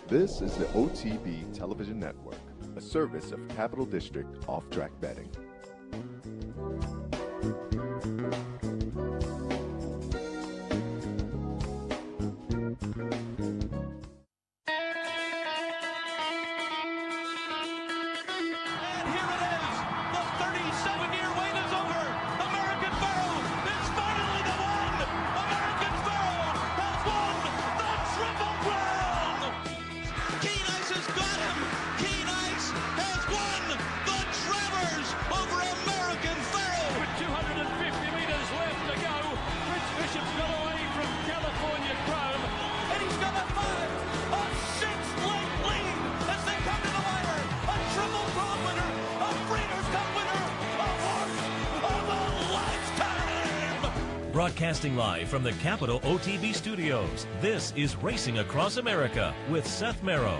This is the OTB Television Network, a service of Capital District Off-Track Betting. Broadcasting live from the Capital OTB studios, this is Racing Across America with Seth Merrow.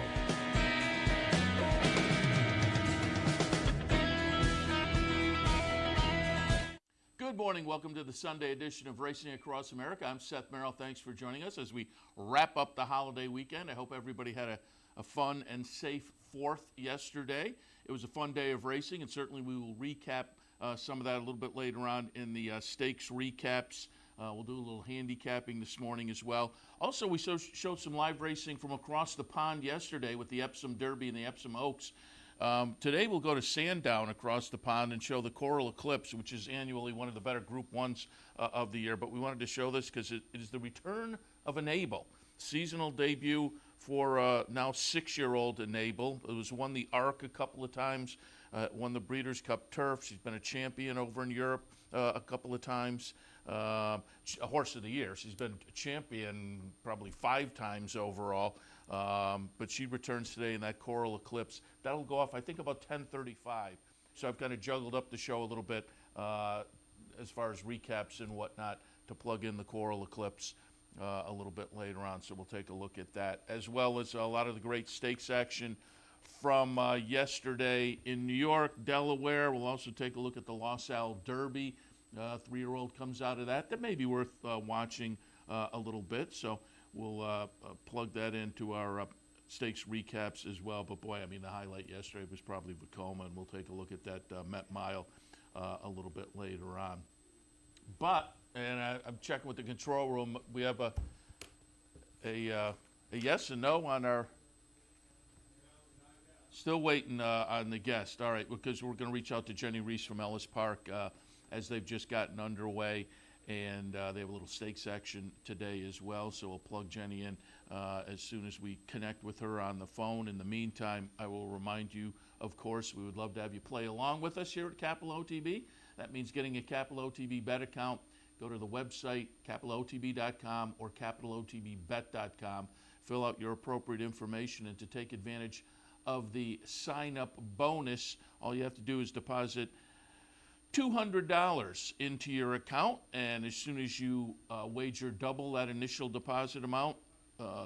Good morning. Welcome to the Sunday edition of Racing Across America. I'm Seth Merrow. Thanks for joining us as we wrap up the holiday weekend. I hope everybody had a fun and safe 4th yesterday. It was a fun day of racing, and certainly we will recap some of that a little bit later on in the stakes recaps. We'll do a little handicapping this morning as well. Also, we showed some live racing from across the pond yesterday with the Epsom Derby and the Epsom Oaks. Today we'll go to Sandown across the pond and show the Coral Eclipse, which is annually one of the better Group 1s of the year. But we wanted to show this because it is the return of Enable. Seasonal debut for now 6-year-old Enable. It was won the ARC a couple of times. Won the Breeders' Cup Turf. She's been a champion over in Europe a couple of times. A horse of the year. She's been a champion probably 5 times overall. But she returns today in that Coral Eclipse. That'll go off, I think, about 10:35. So I've kind of juggled up the show a little bit as far as recaps and whatnot to plug in the Coral Eclipse a little bit later on. So we'll take a look at that, as well as a lot of the great stakes action from yesterday in New York, Delaware. We'll also take a look at the Los Al Derby. 3-year-old comes out of that. That may be worth watching a little bit. So we'll plug that into our stakes recaps as well. But boy, I mean, the highlight yesterday was probably Vekoma, and we'll take a look at that Met Mile a little bit later on. But, and I'm checking with the control room, we have a yes and no on our. Still waiting on the guest. All right, because we're going to reach out to Jennie Rees from Ellis Park as they've just gotten underway, and they have a little stakes action today as well. So we'll plug Jennie in as soon as we connect with her on the phone. In the meantime, I will remind you, of course, we would love to have you play along with us here at Capital OTB. That means getting a Capital OTB bet account. Go to the website, capitalotb.com or capitalotbbet.com. Fill out your appropriate information, and to take advantage of the sign-up bonus, all you have to do is deposit $200 into your account, and as soon as you wager double that initial deposit amount,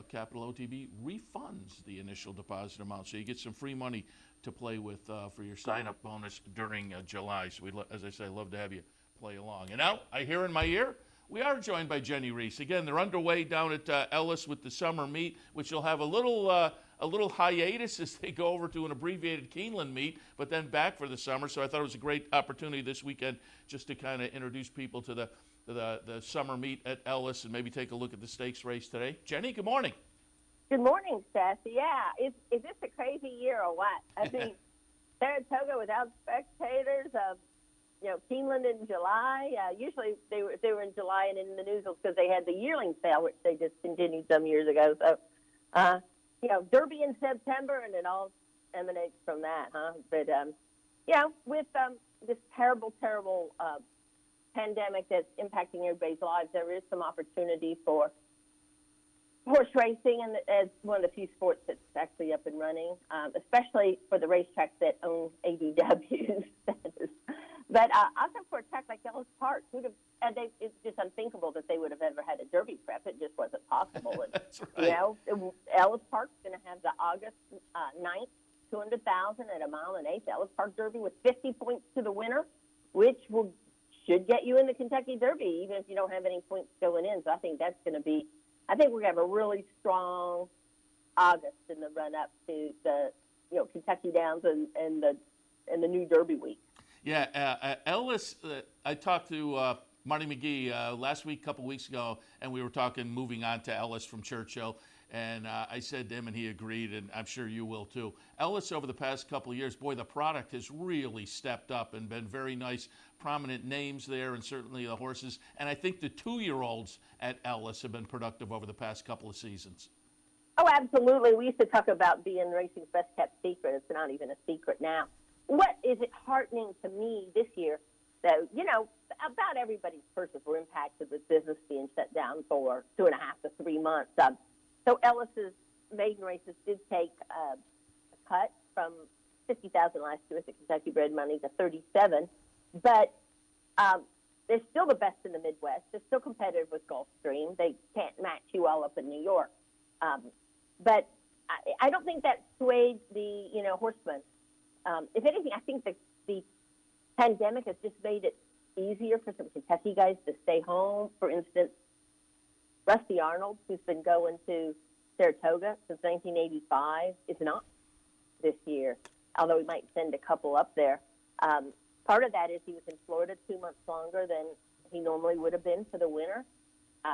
Capital OTB refunds the initial deposit amount, so you get some free money to play with for your sign-up bonus during July. So as I say, love to have you play along. And now, I hear in my ear, we are joined by Jennie Rees. Again, they're underway down at Ellis with the summer meet, which will have a little hiatus as they go over to an abbreviated Keeneland meet, but then back for the summer. So I thought it was a great opportunity this weekend just to kind of introduce people to the summer meet at Ellis and maybe take a look at the stakes race today. Jennie, good morning. Good morning, Seth. Yeah, is this a crazy year or what? I mean, Saratoga without spectators. Keeneland in July. Usually they were in July and in the news because they had the yearling sale, which they discontinued some years ago. So, Derby in September, and it all emanates from that, huh? But, with this terrible pandemic that's impacting everybody's lives, there is some opportunity for horse racing, and as one of the few sports that's actually up and running, especially for the racetracks that own ADWs. But also for a track like Ellis Park, it's just unthinkable that they would have ever had a Derby prep. It just wasn't possible. And, That's right. Ellis Park's going to have the August 9th, 200,000 at a mile and 1/8 Ellis Park Derby with 50 points to the winner, which should get you in the Kentucky Derby, even if you don't have any points going in. So I think that's going to be. I think we're going to have a really strong August in the run up to the Kentucky Downs and the new Derby week. Yeah, Ellis. I talked to Marty McGee last week, a couple weeks ago, and we were talking moving on to Ellis from Churchill. And I said to him, and he agreed, and I'm sure you will too. Ellis, over the past couple of years, boy, the product has really stepped up and been very nice, prominent names there, and certainly the horses. And I think the 2-year-olds at Ellis have been productive over the past couple of seasons. Oh, absolutely. We used to talk about being racing's best kept secret. It's not even a secret now. What is it heartening to me this year, though, about everybody's purses were impacted with business being shut down for 2.5 to 3 months. So Ellis's maiden races did take a cut from $50,000 last year with the Kentucky bred money to $37,000, but they're still the best in the Midwest. They're still competitive with Gulfstream. They can't match you all up in New York, but I don't think that swayed the horsemen. If anything, I think the pandemic has just made it easier for some Kentucky guys to stay home. For instance, Rusty Arnold, who's been going to Saratoga since 1985, is not this year, although we might send a couple up there. Part of that is he was in Florida 2 months longer than he normally would have been for the winter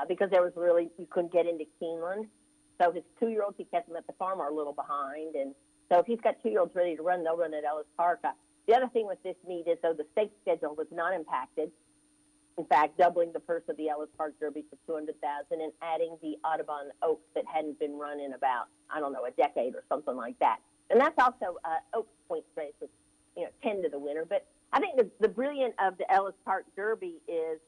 because you couldn't get into Keeneland. So his 2-year-olds, he kept them at the farm, are a little behind. And so if he's got 2-year-olds ready to run, they'll run at Ellis Park. The other thing with this meet is, though, the stakes schedule was not impacted. In fact, doubling the purse of the Ellis Park Derby to $200,000 and adding the Audubon Oaks that hadn't been run in about, a decade or something like that. And that's also Oaks points race with, 10 to the winner. But I think the brilliant of the Ellis Park Derby is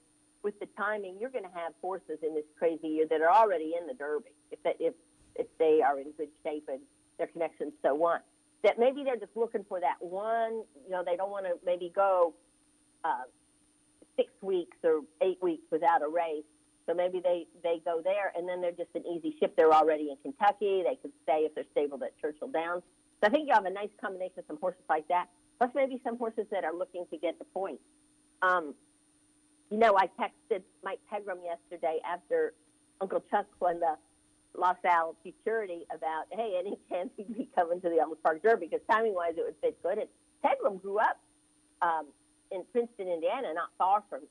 with the timing, you're going to have horses in this crazy year that are already in the Derby if they are in good shape and their connections so want. That maybe they're just looking for that one, they don't want to maybe go 6 weeks or 8 weeks without a race. So maybe they go there, and then they're just an easy ship. They're already in Kentucky. They could stay if they're stabled at Churchill Downs. So I think you have a nice combination of some horses like that, plus maybe some horses that are looking to get the points. I texted Mike Pegram yesterday after Uncle Chuck won the Los Al Futurity about, hey, any chance he'd be coming to the Ellis Park Derby, because timing-wise it would fit good. And Pegram grew up in Princeton, Indiana, not far from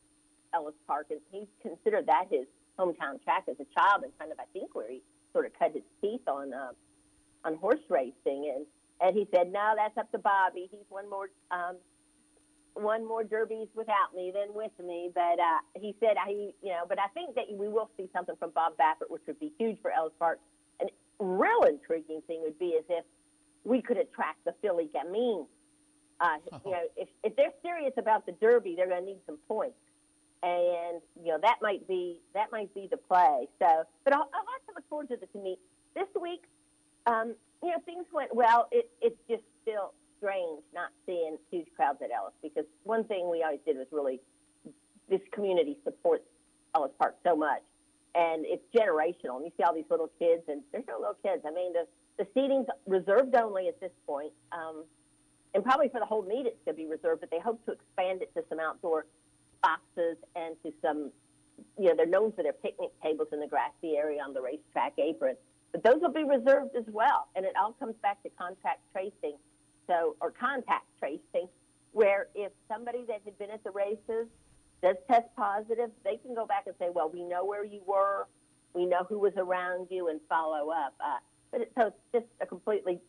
Ellis Park, and he considered that his hometown track as a child, and kind of, I think, where he sort of cut his teeth on horse racing. And he said, no, that's up to Bobby. He's won more derbies without me than with me. But he said, but I think that we will see something from Bob Baffert, which would be huge for Ellis Park. An real intriguing thing would be as if we could attract the Philly Gamine. If they're serious about the Derby, they're going to need some points, and that might be the play. So, but I'll have to look forward to this meet this week. Things went well. It's just still strange not seeing huge crowds at Ellis, because one thing we always did was really, this community supports Ellis Park so much, and it's generational. And you see all these little kids, and there's no little kids. I mean, the seating's reserved only at this point. And probably for the whole meet it's going to be reserved, but they hope to expand it to some outdoor boxes and to some, they're known for their picnic tables in the grassy area on the racetrack apron. But those will be reserved as well. And it all comes back to contact tracing, where if somebody that had been at the races does test positive, they can go back and say, well, we know where you were, we know who was around you, and follow up. So it's just a completely,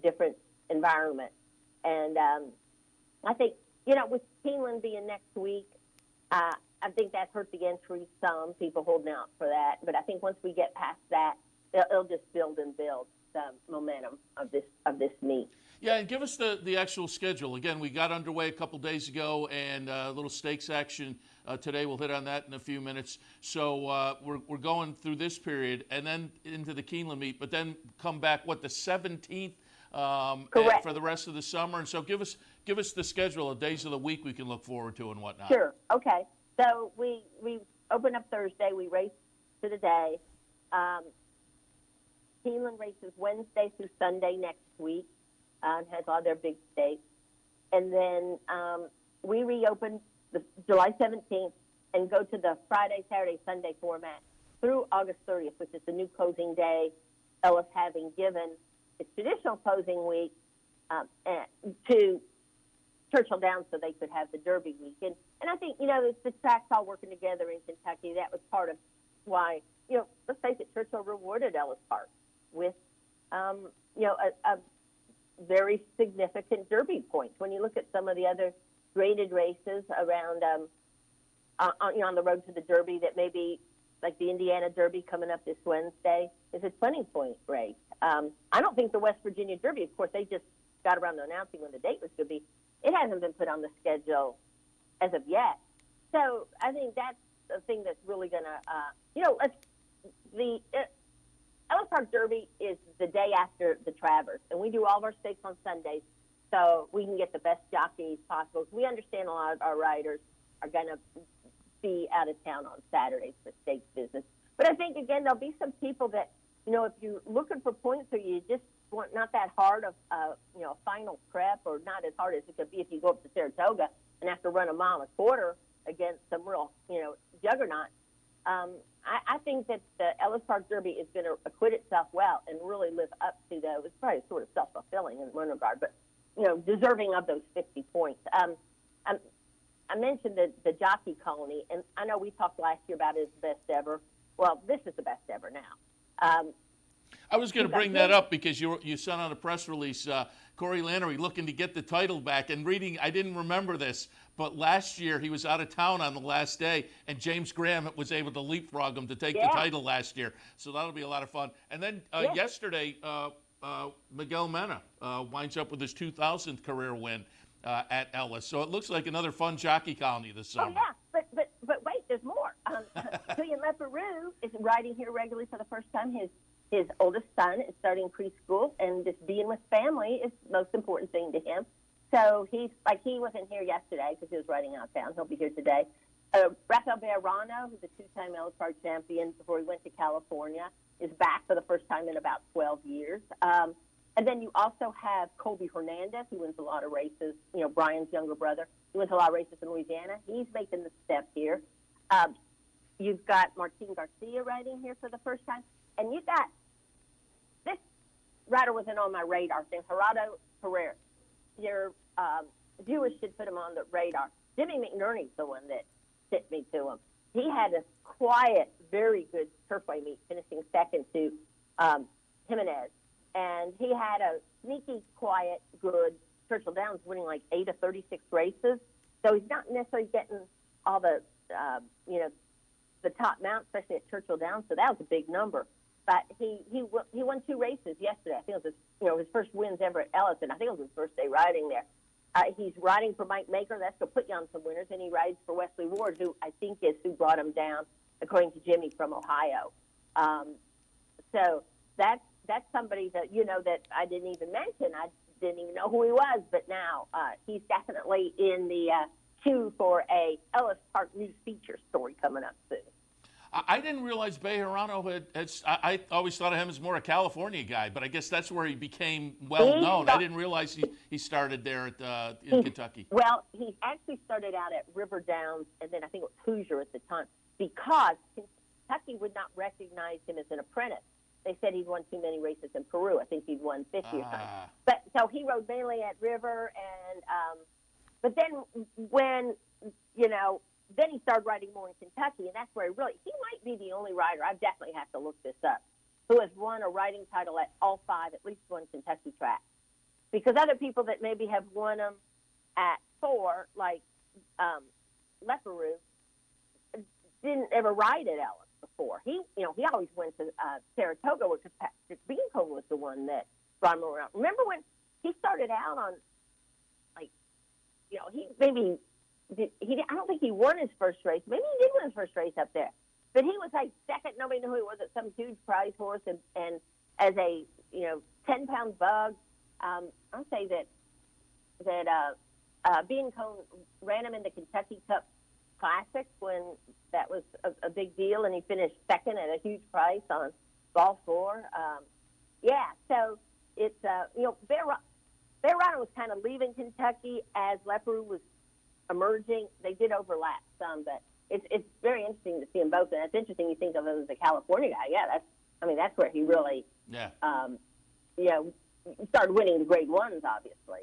different environment. And I think, with Keeneland being next week, I think that hurt the entry some, people holding out for that. But I think once we get past that, it'll just build and build the momentum of this meet. Yeah, and give us the actual schedule. Again, we got underway a couple days ago, and a little stakes action today. We'll hit on that in a few minutes. So we're going through this period and then into the Keeneland meet, but then come back, the 17th? Correct. For the rest of the summer. And so give us the schedule of days of the week we can look forward to and whatnot. Sure. Okay. So we open up Thursday. We race to the day. Keeneland races Wednesday through Sunday next week. Has all their big stakes. And then we reopen the July 17th and go to the Friday, Saturday, Sunday format through August 30th, which is the new closing day Ellis having given its traditional closing week to Churchill Downs so they could have the Derby week. And I think, the tracks all working together in Kentucky, that was part of why, let's face it, Churchill rewarded Ellis Park with, a very significant Derby points. When you look at some of the other graded races around, on the road to the Derby that maybe, like the Indiana Derby coming up this Wednesday, is a 20-point race. I don't think the West Virginia Derby, of course, they just got around to announcing when the date was going to be. It hasn't been put on the schedule as of yet. So I think that's the thing that's really going to, the Ellis Park Derby is the day after the Travers, and we do all of our stakes on Sundays so we can get the best jockeys possible. We understand a lot of our riders are going to be out of town on Saturdays for stakes business. But I think, again, there'll be some people that, if you're looking for points or you just want not that hard of, a final prep, or not as hard as it could be if you go up to Saratoga and have to run a mile and a quarter against some real, juggernaut. I think that the Ellis Park Derby is going to acquit itself well and really live up to it's probably sort of self-fulfilling in one regard, but, deserving of those 50 points. I mentioned the jockey colony, and I know we talked last year about it as the best ever. Well, this is the best ever now. I was going to bring that up because you sent out a press release, Corey Lannery looking to get the title back, and reading, I didn't remember this, but last year he was out of town on the last day, and James Graham was able to leapfrog him to take the title last year. So that'll be a lot of fun. And then yesterday, Miguel Mena winds up with his 2,000th career win at Ellis. So it looks like another fun jockey colony this summer. Oh, yeah, but wait, there's more. Julian Leparoux is riding here regularly for the first time. His oldest son is starting preschool, and just being with family is the most important thing to him. So he wasn't here yesterday because he was riding out of town. He'll be here today. Rafael Bejarano, who's a two-time Ellis Park champion before he went to California, is back for the first time in about 12 years. And then you also have Colby Hernandez, who wins a lot of races, Brian's younger brother. He wins a lot of races in Louisiana. He's making the step here. You've got Martin Garcia riding here for the first time. And you got, this rider wasn't on my radar thing, Gerardo Perez. Your viewers should put him on the radar. Jimmy McNerney's the one that sent me to him. He had a quiet, very good turfway meet, finishing second to Jimenez. And he had a sneaky, quiet, good Churchill Downs, winning like 8 of 36 races. So he's not necessarily getting all the, the top mount, especially at Churchill Downs. So that was a big number. But he won 2 races yesterday. I think it was his first wins ever at Ellis, and I think it was his first day riding there. He's riding for Mike Maker. That's going to put you on some winners. And he rides for Wesley Ward, who I think is who brought him down, according to Jimmy, from Ohio. So that's somebody that, that I didn't even mention. I didn't even know who he was, but now he's definitely in the queue for a Ellis Park News feature story coming up soon. I didn't realize Bejarano I always thought of him as more a California guy, but I guess that's where he became well known. I didn't realize he started there in Kentucky. Well, he actually started out at River Downs, and then I think it was Hoosier at the time, because Kentucky would not recognize him as an apprentice. They said he'd won too many races in Peru. I think he'd won 50 or something. But so he rode mainly at River, and but then when then he started riding more in Kentucky, and that's where he might be the only rider, I definitely have to look this up, who has won a riding title at all 5, at least one Kentucky track. Because other people that maybe have won them at 4, like Leparoux, didn't ever ride at Ellis before. He always went to Saratoga, where Patrick Beanco was the one that brought him around. Remember when he started out on, I don't think he won his first race. Maybe he did win his first race up there. But he was like second. Nobody knew who he was, at some huge prize horse. And as a, 10-pound bug, I'll say that Beanco ran him in the Kentucky Cup Classic when that was a big deal. And he finished second at a huge price on Ball 4. So it's, Bejarano was kind of leaving Kentucky as Leparoux was emerging. They did overlap some, but it's very interesting to see them both. And it's interesting you think of him as a California guy. Yeah, I mean, that's where he really, started winning the grade ones, obviously.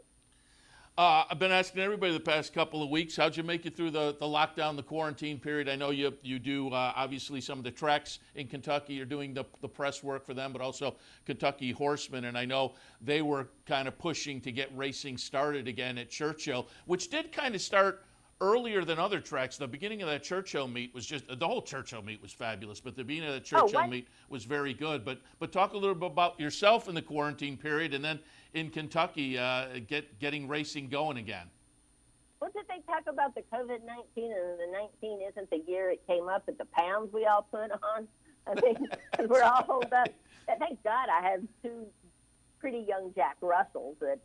I've been asking everybody the past couple of weeks, how'd you make it through the lockdown, the quarantine period? I know you do, obviously, some of the treks in Kentucky. You're doing the press work for them, but also Kentucky Horsemen. And I know they were kind of pushing to get racing started again at Churchill, which did kind of start earlier than other treks. The beginning of that Churchill meet was just, the whole Churchill meet was fabulous, but the beginning of the Churchill meet was very good. But talk a little bit about yourself in the quarantine period, and then in Kentucky, getting racing going again. Well, did they talk about the COVID-19, and the 19 isn't the year it came up at the pounds we all put on? I mean, because we're all holed up. And thank God I have two pretty young Jack Russells that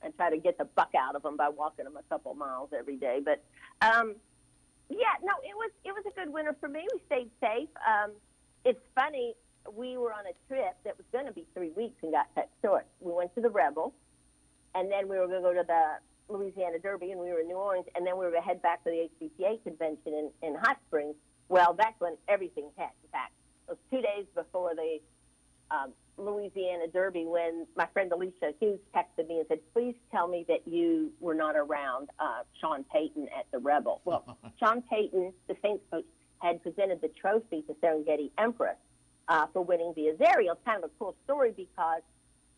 I try to get the buck out of them by walking them a couple miles every day. But, it was a good winter for me. We stayed safe. It's funny. We were on a trip that was going to be 3 weeks and got cut short. We went to the Rebel, and then we were going to go to the Louisiana Derby, and we were in New Orleans, and then we were going to head back to the HBCA convention in Hot Springs. Well, that's when everything hit. In fact, it was 2 days before the Louisiana Derby when my friend Alicia Hughes texted me and said, please tell me that you were not around Sean Payton at the Rebel. Well, Sean Payton, the Saints coach, had presented the trophy to Serengeti Empress for winning the Azario. It's kind of a cool story because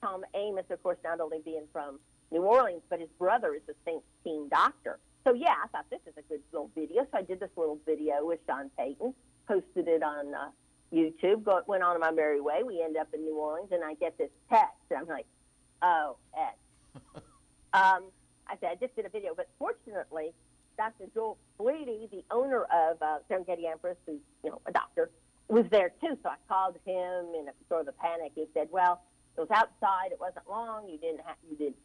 Tom Amos, of course, not only being from New Orleans, but his brother is the Saints team doctor. So, yeah, I thought this is a good little video. So I did this little video with Sean Payton, posted it on YouTube, went on my merry way. We end up in New Orleans, and I get this text. And I'm like, oh, Ed. I said, I just did a video. But fortunately, Dr. Joel Bleedy, the owner of Serengeti Empress, who's, a doctor, was there too. So I called him in a sort of a panic. He said, well, it was outside. It wasn't long. You didn't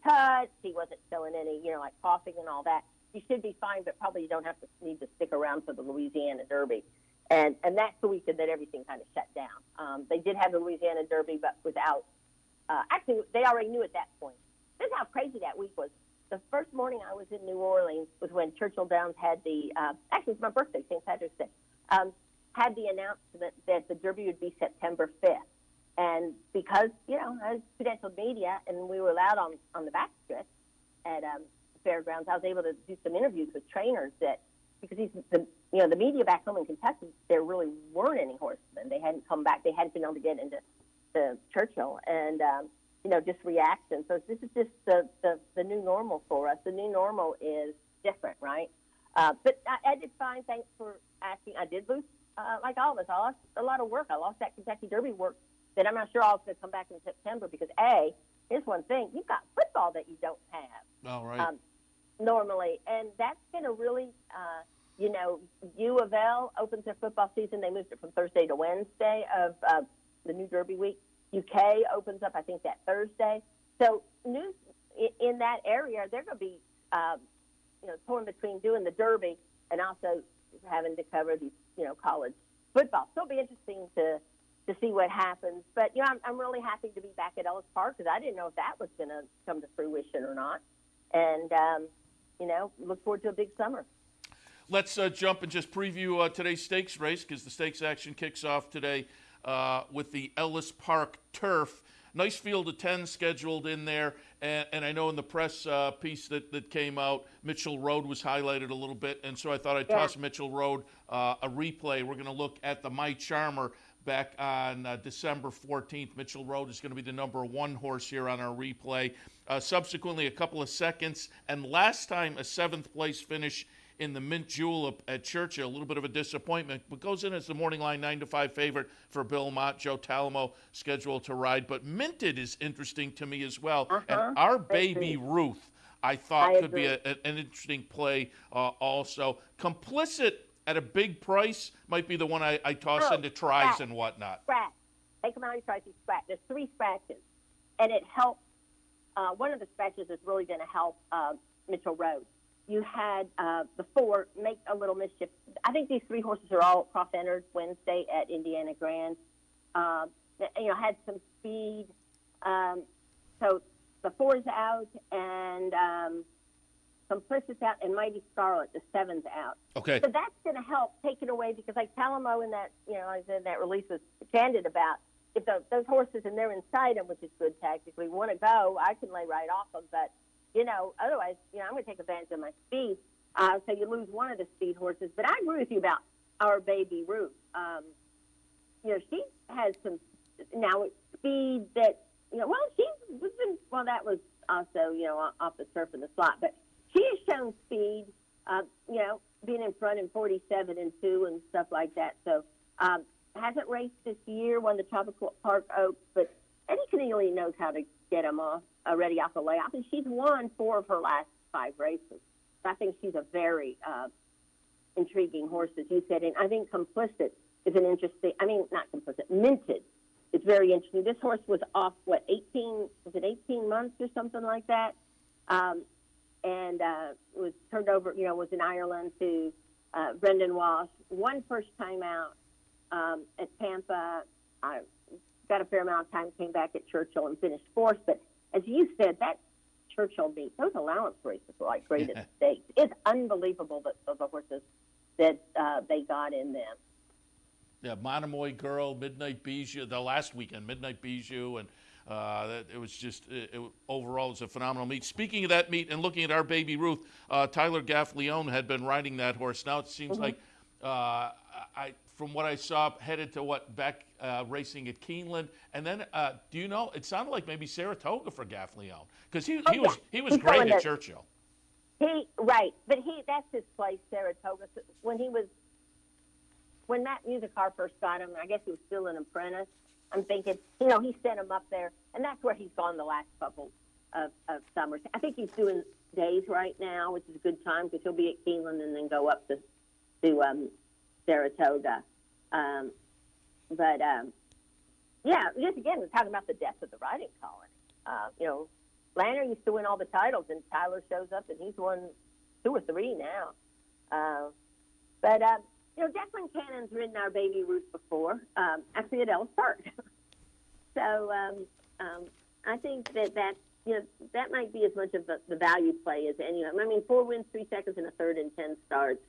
touch. He wasn't showing any, like coughing and all that. You should be fine, but probably you don't need to stick around for the Louisiana Derby. And that's the weekend that everything kind of shut down. They did have the Louisiana Derby, but without, actually, they already knew at that point. This is how crazy that week was. The first morning I was in New Orleans was when Churchill Downs had the, actually it's my birthday, St. Patrick's Day, had the announcement that the Derby would be September 5th. And because, I was credentialed media and we were allowed on the backstretch at Fairgrounds, I was able to do some interviews with trainers because the media back home in Kentucky, there really weren't any horsemen. They hadn't come back. They hadn't been able to get into the Churchill and, just reaction. So this is just the new normal for us. The new normal is different, right? But I did fine. Thanks for asking. I did lose, like all of us. I lost a lot of work. I lost that Kentucky Derby work that I'm not sure I'll come back in September because, here's one thing. You've got football that you don't have. Oh, right. Normally. And that's going to really, U of L opens their football season. They moved it from Thursday to Wednesday of the new Derby week. UK opens up, I think, that Thursday. So news in that area, they're going to be, torn between doing the Derby and also having to cover these, college football. So it'll be interesting to see what happens. But, I'm really happy to be back at Ellis Park because I didn't know if that was going to come to fruition or not. And, look forward to a big summer. Let's jump and just preview today's stakes race because the stakes action kicks off today with the Ellis Park Turf. Nice field of 10 scheduled in there, and I know in the press piece that came out, Mitchell Road was highlighted a little bit, and so I thought I'd toss Mitchell Road a replay. We're going to look at the My Charmer back on December 14th. Mitchell Road is going to be the number 1 horse here on our replay. Subsequently, a couple of seconds, and last time a 7th place finish in the Mint Julep at Churchill. A little bit of a disappointment, but goes in as the morning line 9-5 favorite for Belmont. Joe Talamo scheduled to ride, but Minted is interesting to me as well. And Our Baby Ruth, I thought could be an interesting play also. Complicit at a big price might be the one I toss into tries and whatnot. Scratch. Take them out and try to scratch. There's 3 scratches, and it helps. One of the scratches is really going to help Mitchell Road. You had the 4 make a little mischief. I think these 3 horses are all cross-entered Wednesday at Indiana Grand. Had some speed. So the 4's out, and Complicit's out, and Mighty Scarlet, the 7's out. Okay. So that's going to help take it away because, like Talamo in that, like I said, that release was candid about, those horses and they're inside them, which is good tactically, want to go, I can lay right off them. But, otherwise, I'm going to take advantage of my speed. So you lose one of the speed horses. But I agree with you about our baby Ruth. She has some now speed that, that was also, off the turf in the slot. But she has shown speed, being in front in 47 and 2 and stuff like that. So hasn't raced this year, won the Tropical Park Oaks, but Eddie Keneally knows how to get them ready off the layoff. And she's won 4 of her last 5 races. So I think she's a very intriguing horse, as you said. And I think Complicit is an interesting, not Complicit, Minted. It's very interesting. This horse was off, 18 months or something like that? And was turned over, was in Ireland to Brendan Walsh. Won first time out at Tampa. Got a fair amount of time, came back at Churchill and finished 4th. But as you said, that Churchill meet, those allowance races were like graded stakes. It's unbelievable that the horses that they got in them. Yeah, Monomoy Girl, Midnight Bijou, the last weekend, Midnight Bijou, and it was just, overall, it was a phenomenal meet. Speaking of that meet and looking at our baby Ruth, Tyler Gaffleone had been riding that horse. Now it seems like, from what I saw, headed to back racing at Keeneland. And then, do you know, it sounded like maybe Saratoga for Gaffleone, because he was great at Churchill. But that's his place, Saratoga. When Matt Musicar first got him, I guess he was still an apprentice. I'm thinking, he sent him up there, and that's where he's gone the last couple of summers. I think he's doing days right now, which is a good time because he'll be at Keeneland and then go up to Saratoga. Just again, we're talking about the depth of the riding colony. Lanner used to win all the titles, and Tyler shows up, and he's won 2 or 3 now. Declan Cannon's ridden our baby Ruth before, actually at Ellis Park. So I think that might be as much of the value play as any of them. 4 wins, 3 seconds, and a third in 10 starts.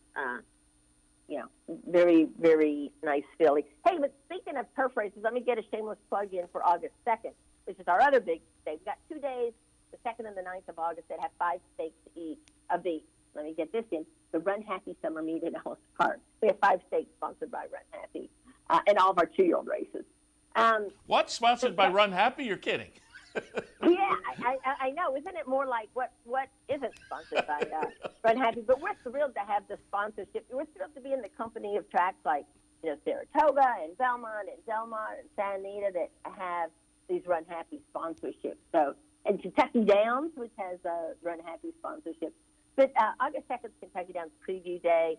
Very, very nice filly. Hey, but speaking of turf races, let me get a shameless plug in for August 2nd, which is our other big day. We've got 2 days, the 2nd and the 9th of August, that have 5 stakes each of the, let me get this in, the Run Happy Summer Meet at Ellis Park. We have 5 stakes sponsored by Run Happy and all of our 2-year-old races. What? Sponsored by Run Happy? You're kidding. Yeah, I know. Isn't it more like what isn't sponsored by Run Happy? But we're thrilled to have the sponsorship. We're thrilled to be in the company of tracks like Saratoga and Belmont and Del Mar and Santa Anita that have these Run Happy sponsorships. So, and Kentucky Downs, which has a Run Happy sponsorship. But August 2nd is Kentucky Downs Preview Day.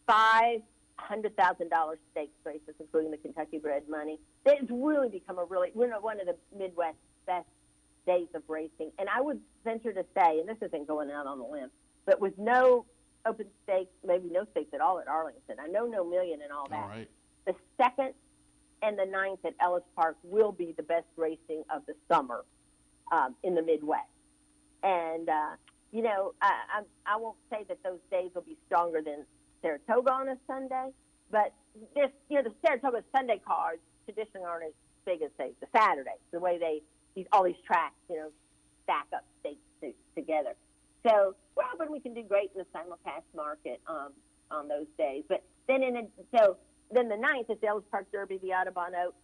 $500,000 stakes races, including the Kentucky bred money. It's really become one of the Midwest's best days of racing. And I would venture to say, and this isn't going out on a limb, but with no open stakes, maybe no stakes at all at Arlington, I know no million and all that. All right. The 2nd and the 9th at Ellis Park will be the best racing of the summer in the Midwest. And, I won't say that those days will be stronger than Saratoga on a Sunday, but the Saratoga Sunday cards traditionally aren't as big as, say, the Saturdays, the way all these tracks, stack up stakes together. So we're hoping we can do great in the simulcast market on those days. But then then the 9th is the Ellis Park Derby, the Audubon Oaks,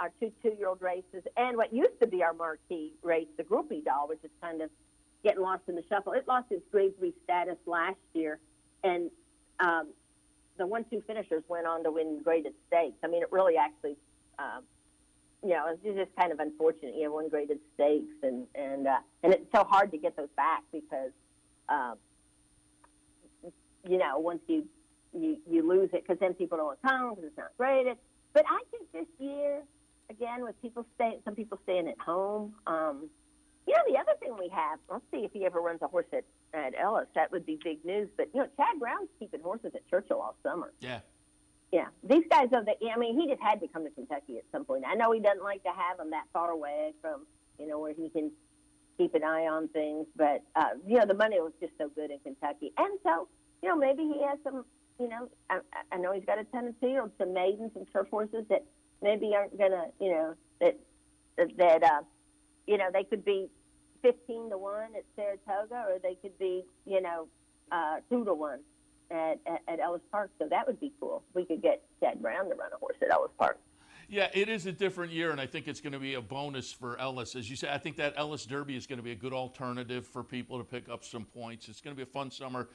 our 2-year-old races, and what used to be our marquee race, the Groupie Doll, which is kind of getting lost in the shuffle. It lost its Grade 3 status last year, and the 1-2 finishers went on to win graded stakes. It really actually, it's just kind of unfortunate. You have 1 graded stakes, and it's so hard to get those back because, once you lose it, because then people don't come because it's not graded. But I think this year, again, with some people staying at home. The other thing we have, let's see if he ever runs a horse at Ellis. That would be big news. But, Chad Brown's keeping horses at Churchill all summer. Yeah. Yeah. These guys he just had to come to Kentucky at some point. I know he doesn't like to have them that far away from, where he can keep an eye on things. But, the money was just so good in Kentucky. And so, maybe he has some I know he's got a ton of fields, some maidens and turf horses that maybe aren't gonna, that they could be 15-1 at Saratoga, or they could be, 2-1 at Ellis Park. So that would be cool. We could get Chad Brown to run a horse at Ellis Park. Yeah, it is a different year, and I think it's going to be a bonus for Ellis. As you said, I think that Ellis Derby is going to be a good alternative for people to pick up some points. It's going to be a fun summer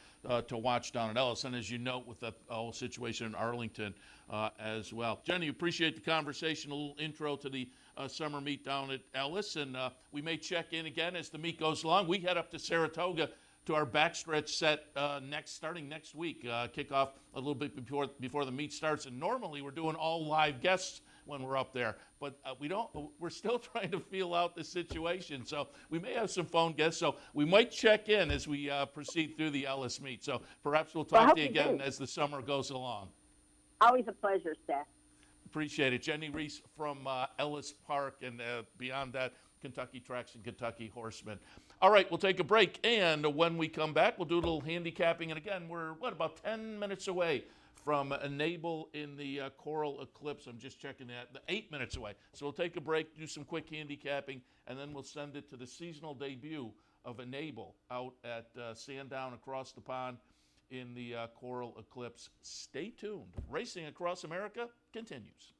to watch down at Ellis, and as you note, with the whole situation in Arlington as well. Jennie, appreciate the conversation, a little intro to the summer meet down at Ellis, and we may check in again as the meet goes along. We head up to Saratoga to our backstretch set starting next week. Kick off a little bit before the meet starts, and normally we're doing all live guests when we're up there, but we're still trying to feel out the situation, so we may have some phone guests, so we might check in as we proceed through the Ellis meet. So perhaps we'll talk to you again as the summer goes along. Always a pleasure, Seth. Appreciate it. Jennie Rees from Ellis Park, and beyond that, Kentucky Tracks and Kentucky Horsemen. All right, we'll take a break, and when we come back, we'll do a little handicapping, and again, we're about 10 minutes away from Enable in the Coral Eclipse. I'm just checking that. 8 minutes away. So we'll take a break, do some quick handicapping, and then we'll send it to the seasonal debut of Enable out at Sandown across the pond in the Coral Eclipse. Stay tuned. Racing Across America continues.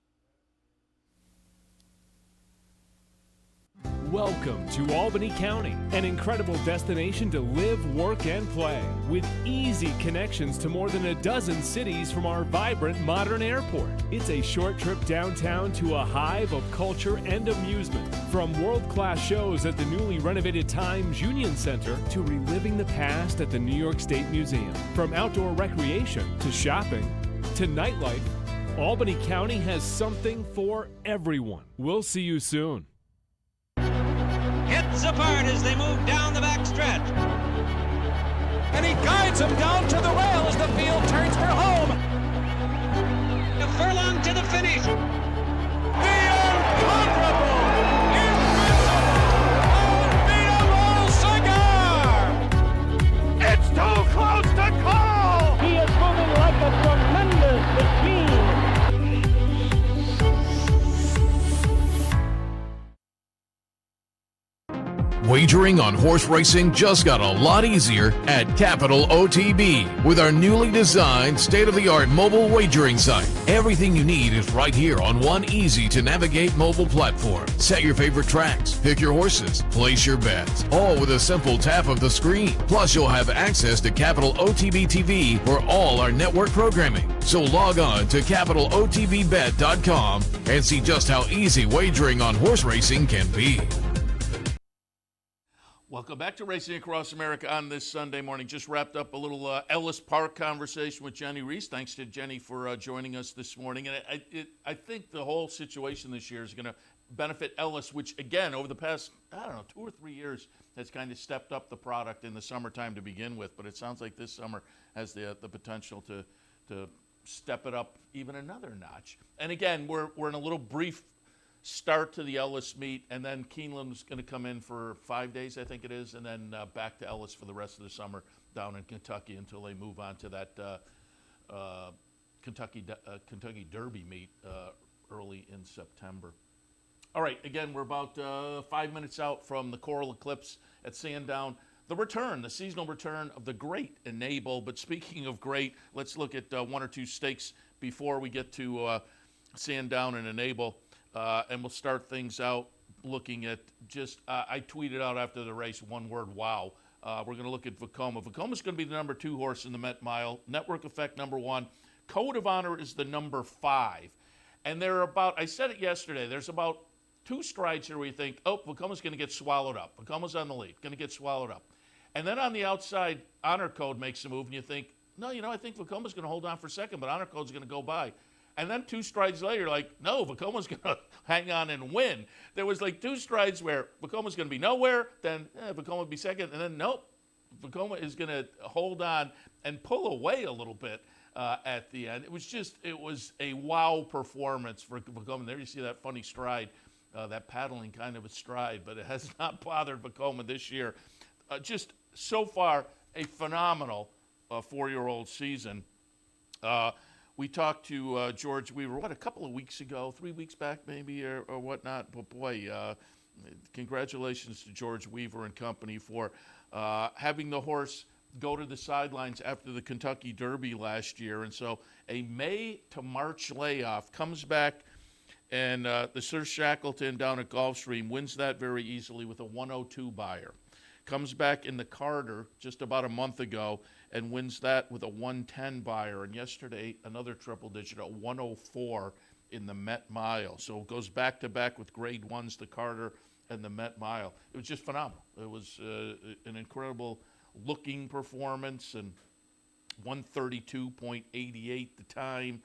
Welcome to Albany County, an incredible destination to live, work, and play, with easy connections to more than a dozen cities from our vibrant modern airport. It's a short trip downtown to a hive of culture and amusement, from world-class shows at the newly renovated Times Union Center to reliving the past at the New York State Museum. From outdoor recreation to shopping to nightlife, Albany County has something for everyone. We'll see you soon. Hits apart as they move down the back stretch. And he guides them down to the rail as the field turns for home. A furlong to the finish. The incomparable, invincible, unbeatable Cigar! It's too close to call! He is moving like a tremendous machine. Wagering on horse racing just got a lot easier at Capital OTB with our newly designed state-of-the-art mobile wagering site. Everything you need is right here on one easy-to-navigate mobile platform. Set your favorite tracks, pick your horses, place your bets, all with a simple tap of the screen. Plus, you'll have access to Capital OTB TV for all our network programming. So log on to CapitalOTBBet.com and see just how easy wagering on horse racing can be. Welcome back to Racing Across America on this Sunday morning. Just wrapped up a little Ellis Park conversation with Jennie Rees. Thanks to Jennie for joining us this morning. And I think the whole situation this year is going to benefit Ellis, which, again, over the past, 2 or 3 years, has kind of stepped up the product in the summertime to begin with. But it sounds like this summer has the potential to step it up even another notch. And, again, we're in a little brief start to the Ellis meet, and then Keeneland's going to come in for 5 days, I think it is, and then back to Ellis for the rest of the summer down in Kentucky until they move on to that Kentucky Derby meet early in September. All right, again, we're about 5 minutes out from the Coral Eclipse at Sandown. The seasonal return of the great Enable. But speaking of great, let's look at one or two stakes before we get to Sandown and Enable. And we'll start things out looking at I tweeted out after the race one word, wow. We're going to look at Vekoma. Vekoma's going to be the number 2 horse in the Met Mile. Network Effect, number 1. Code of Honor is the number 5. And I said it yesterday, there's about 2 strides here where you think, Vekoma's going to get swallowed up. Vekoma's on the lead, going to get swallowed up. And then on the outside, Honor Code makes a move, and you think, no, I think Vekoma's going to hold on for second, but Honor Code's going to go by. And then 2 strides later, no, Vekoma's going to hang on and win. There was 2 strides where Vekoma's going to be nowhere, then Vekoma would be second, and then nope, Vekoma is going to hold on and pull away a little bit at the end. It was a wow performance for Vekoma. There you see that funny stride, that paddling kind of a stride, but it has not bothered Vekoma this year. Just so far, a phenomenal 4-year-old season. We talked to George Weaver, a couple of weeks ago, 3 weeks back maybe, or whatnot. But boy, congratulations to George Weaver and company for having the horse go to the sidelines after the Kentucky Derby last year. And so a May to March layoff, comes back, and the Sir Shackleton down at Gulfstream wins that very easily with a 102 buyer. Comes back in the Carter just about a month ago and wins that with a 110 buyer. And yesterday, another triple digit, a 104 in the Met Mile. So it goes back-to-back with grade ones, the Carter and the Met Mile. It was just phenomenal. It was an incredible looking performance, and 132.88 the time.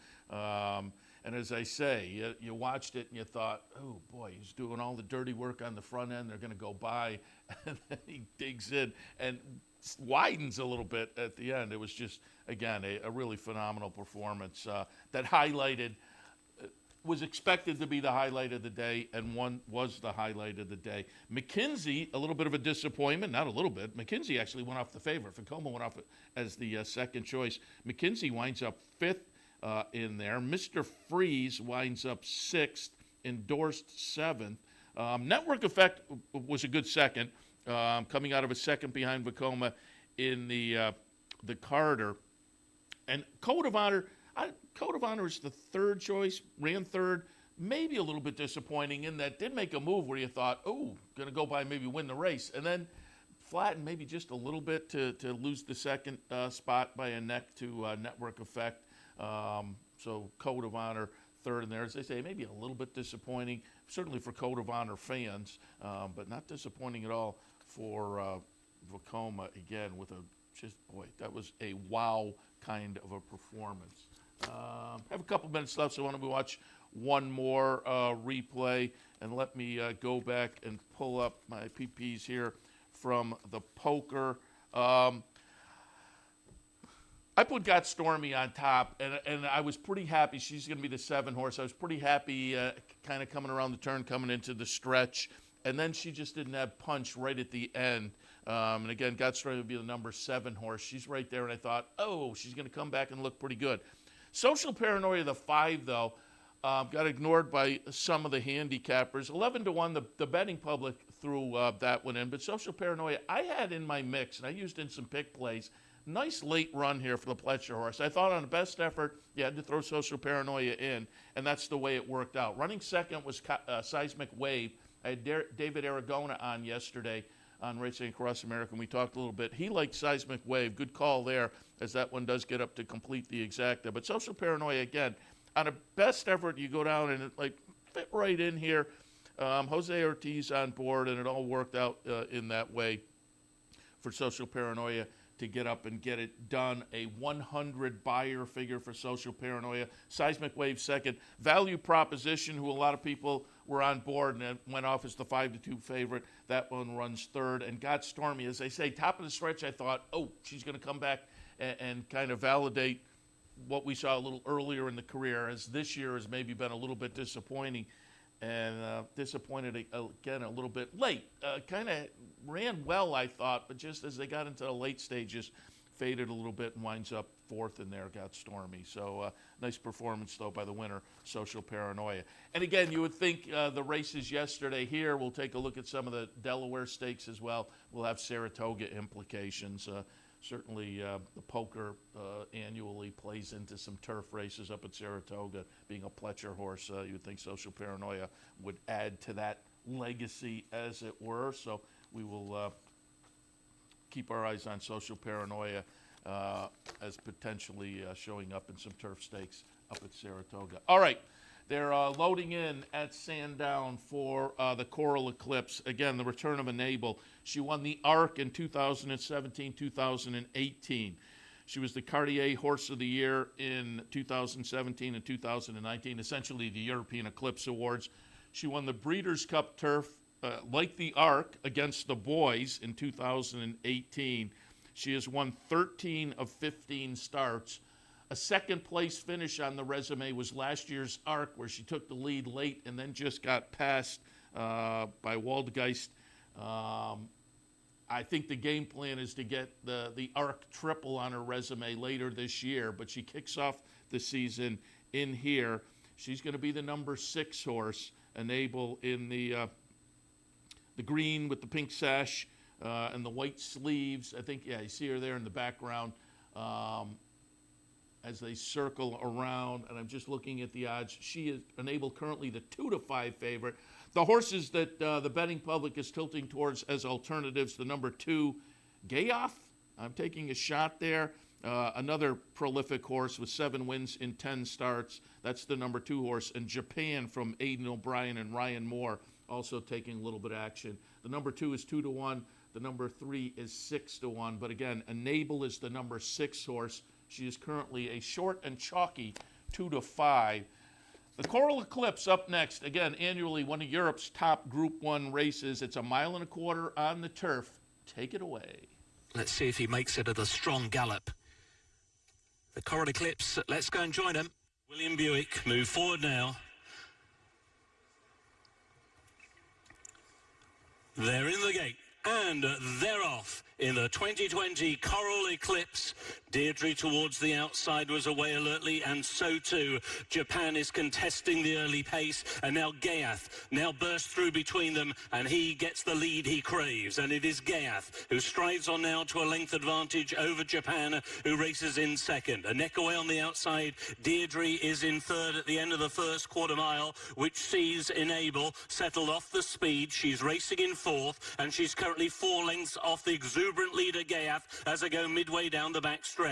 And as I say, you watched it and you thought, oh boy, he's doing all the dirty work on the front end. They're going to go by, and then he digs in and widens a little bit at the end. It was just, again, a really phenomenal performance that highlighted, was expected to be the highlight of the day, and one was the highlight of the day. McKinsey, a little bit of a disappointment, not a little bit. McKinsey actually went off the favorite. Vekoma went off as the second choice. McKinsey winds up fifth in there. Mr. Freeze winds up sixth, endorsed seventh. Network Effect was a good second, coming out of a second behind Vekoma in the Carter. And Code of Honor is the third choice, ran third, maybe a little bit disappointing in that did make a move where you thought, oh, going to go by maybe win the race, and then flattened maybe just a little bit to lose the second spot by a neck to Network Effect. So Code of Honor third in there. As they say, maybe a little bit disappointing, certainly for Code of Honor fans, but not disappointing at all for Vekoma, again, with that was a wow kind of a performance. Have a couple minutes left, so why don't we watch one more replay, and let me go back and pull up my PPs here from the poker. I put Got Stormy on top, and I was pretty happy. She's going to be the 7 horse. I was pretty happy kind of coming around the turn, coming into the stretch, and then she just didn't have punch right at the end. And again, Got Stormy would be the number 7 horse. She's right there, and I thought, oh, she's going to come back and look pretty good. Social Paranoia, the 5, though, got ignored by some of the handicappers. 11-1, the betting public threw that one in, but Social Paranoia, I had in my mix, and I used in some pick plays. Nice late run here for the Pletcher horse. I thought on the best effort, you had to throw Social Paranoia in, and that's the way it worked out. Running second was Seismic Wave. I had David Aragona on yesterday on Racing Across America, and we talked a little bit. He liked Seismic Wave. Good call there, as that one does get up to complete the exacta. But Social Paranoia, again, on a best effort, you go down and it fit right in here. Jose Ortiz on board, and it all worked out in that way for Social Paranoia to get up and get it done. A 100 buyer figure for Social Paranoia. Seismic Wave second. Value Proposition, who a lot of people were on board and went off as the 5-2 favorite. That one runs third. And Got Stormy, as I say, top of the stretch, I thought, oh, she's going to come back and kind of validate what we saw a little earlier in the career, as this year has maybe been a little bit disappointing. And disappointed again a little bit late. Kind of ran well, I thought, but just as they got into the late stages, faded a little bit and winds up fourth in there, Got Stormy. So nice performance, though, by the winner, Social Paranoia. And again, you would think the races yesterday here, we'll take a look at some of the Delaware stakes as well. We'll have Saratoga implications. Certainly, the poker annually plays into some turf races up at Saratoga. Being a Pletcher horse, you would think Social Paranoia would add to that legacy, as it were. So we will keep our eyes on Social Paranoia as potentially showing up in some turf stakes up at Saratoga. All right. They're loading in at Sandown for the Coral Eclipse. Again, the return of Enable. She won the ARC in 2017, 2018. She was the Cartier Horse of the Year in 2017 and 2019, essentially the European Eclipse Awards. She won the Breeders' Cup Turf, like the ARC, against the boys in 2018. She has won 13 of 15 starts. A second-place finish on the resume was last year's ARC, where she took the lead late and then just got passed by Waldgeist I think the game plan is to get the ARC triple on her resume later this year, but she kicks off the season in here. She's going to be the number 6 horse, Enable, in the green with the pink sash and the white sleeves. I think, yeah, you see her there in the background as they circle around, and I'm just looking at the odds. She is Enable currently the 2-5 favorite. The horses that the betting public is tilting towards as alternatives, the number 2, Gayoff. I'm taking a shot there. Another prolific horse with 7 wins in 10 starts. That's the number 2 horse. And Japan from Aidan O'Brien and Ryan Moore also taking a little bit of action. The number 2 is 2-1. The number 3 is 6-1. But again, Enable is the number 6 horse. She is currently a short and chalky 2-5. The Coral Eclipse up next. Again, annually one of Europe's top Group 1 races. It's a 1.25 miles on the turf. Take it away. Let's see if he makes it at a strong gallop. The Coral Eclipse, let's go and join him. William Buick, move forward now. They're in the gate, and they're off in the 2020 Coral Eclipse. Deirdre towards the outside was away alertly, and so too Japan is contesting the early pace, and now Gayath now bursts through between them, and he gets the lead he craves, and it is Gayath who strides on now to a length advantage over Japan, who races in second. A neck away on the outside, Deirdre is in third at the end of the first quarter mile, which sees Enable settled off the speed. She's racing in fourth, and she's currently 4 lengths off the exuberant leader Gayath as they go midway down the back stretch.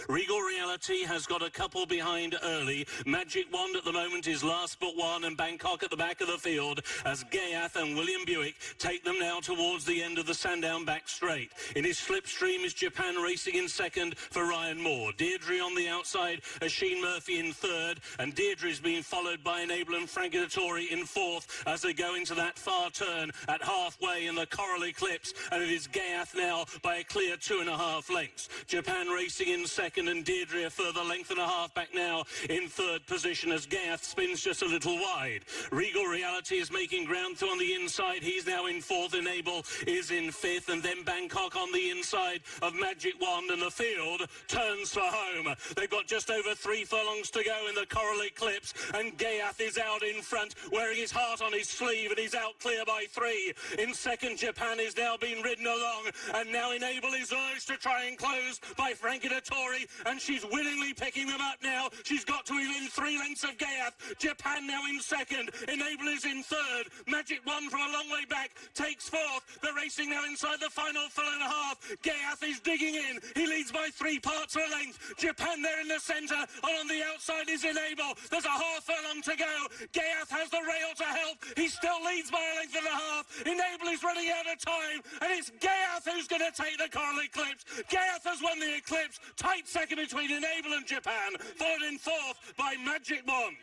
Regal Reality has got a couple behind early. Magic Wand at the moment is last but one, and Bangkok at the back of the field as Gayath and William Buick take them now towards the end of the Sandown back straight. In his slipstream is Japan racing in second for Ryan Moore. Deirdre on the outside, Sheen Murphy in third, and Deirdre is being followed by Enable and Frank-Dettori in fourth as they go into that far turn at halfway in the Coral Eclipse, and it is Gayath now by a clear 2.5 lengths. Japan racing in second, and Deirdre a further length and a half back now in third position as Gayath spins just a little wide. Regal Reality is making ground through on the inside. He's now in fourth. Enable is in fifth, and then Bangkok on the inside of Magic Wand, and the field turns for home. They've got just over 3 furlongs to go in the Coral Eclipse, and Gayath is out in front, wearing his heart on his sleeve, and he's out clear by 3. In second, Japan is now being ridden along, and now Enable is urged to try and close by Frank-Dettori, and she's willingly picking them up now. She's got to within 3 lengths of Gayath. Japan now in second. Enable is in third. Magic One from a long way back takes fourth. They're racing now inside the final 1.5. Gayath is digging in. He leads by 3 parts of a length. Japan there in the centre. On the outside is Enable. There's a half furlong to go. Gayath has the rail to help. He still leads by a length and a half. Enable is running out of time, and it's Gayath who's going to take the Coral Eclipse. Gayath has won the Eclipse. Tight second between Enable and Japan, followed in fourth by Magic Wand.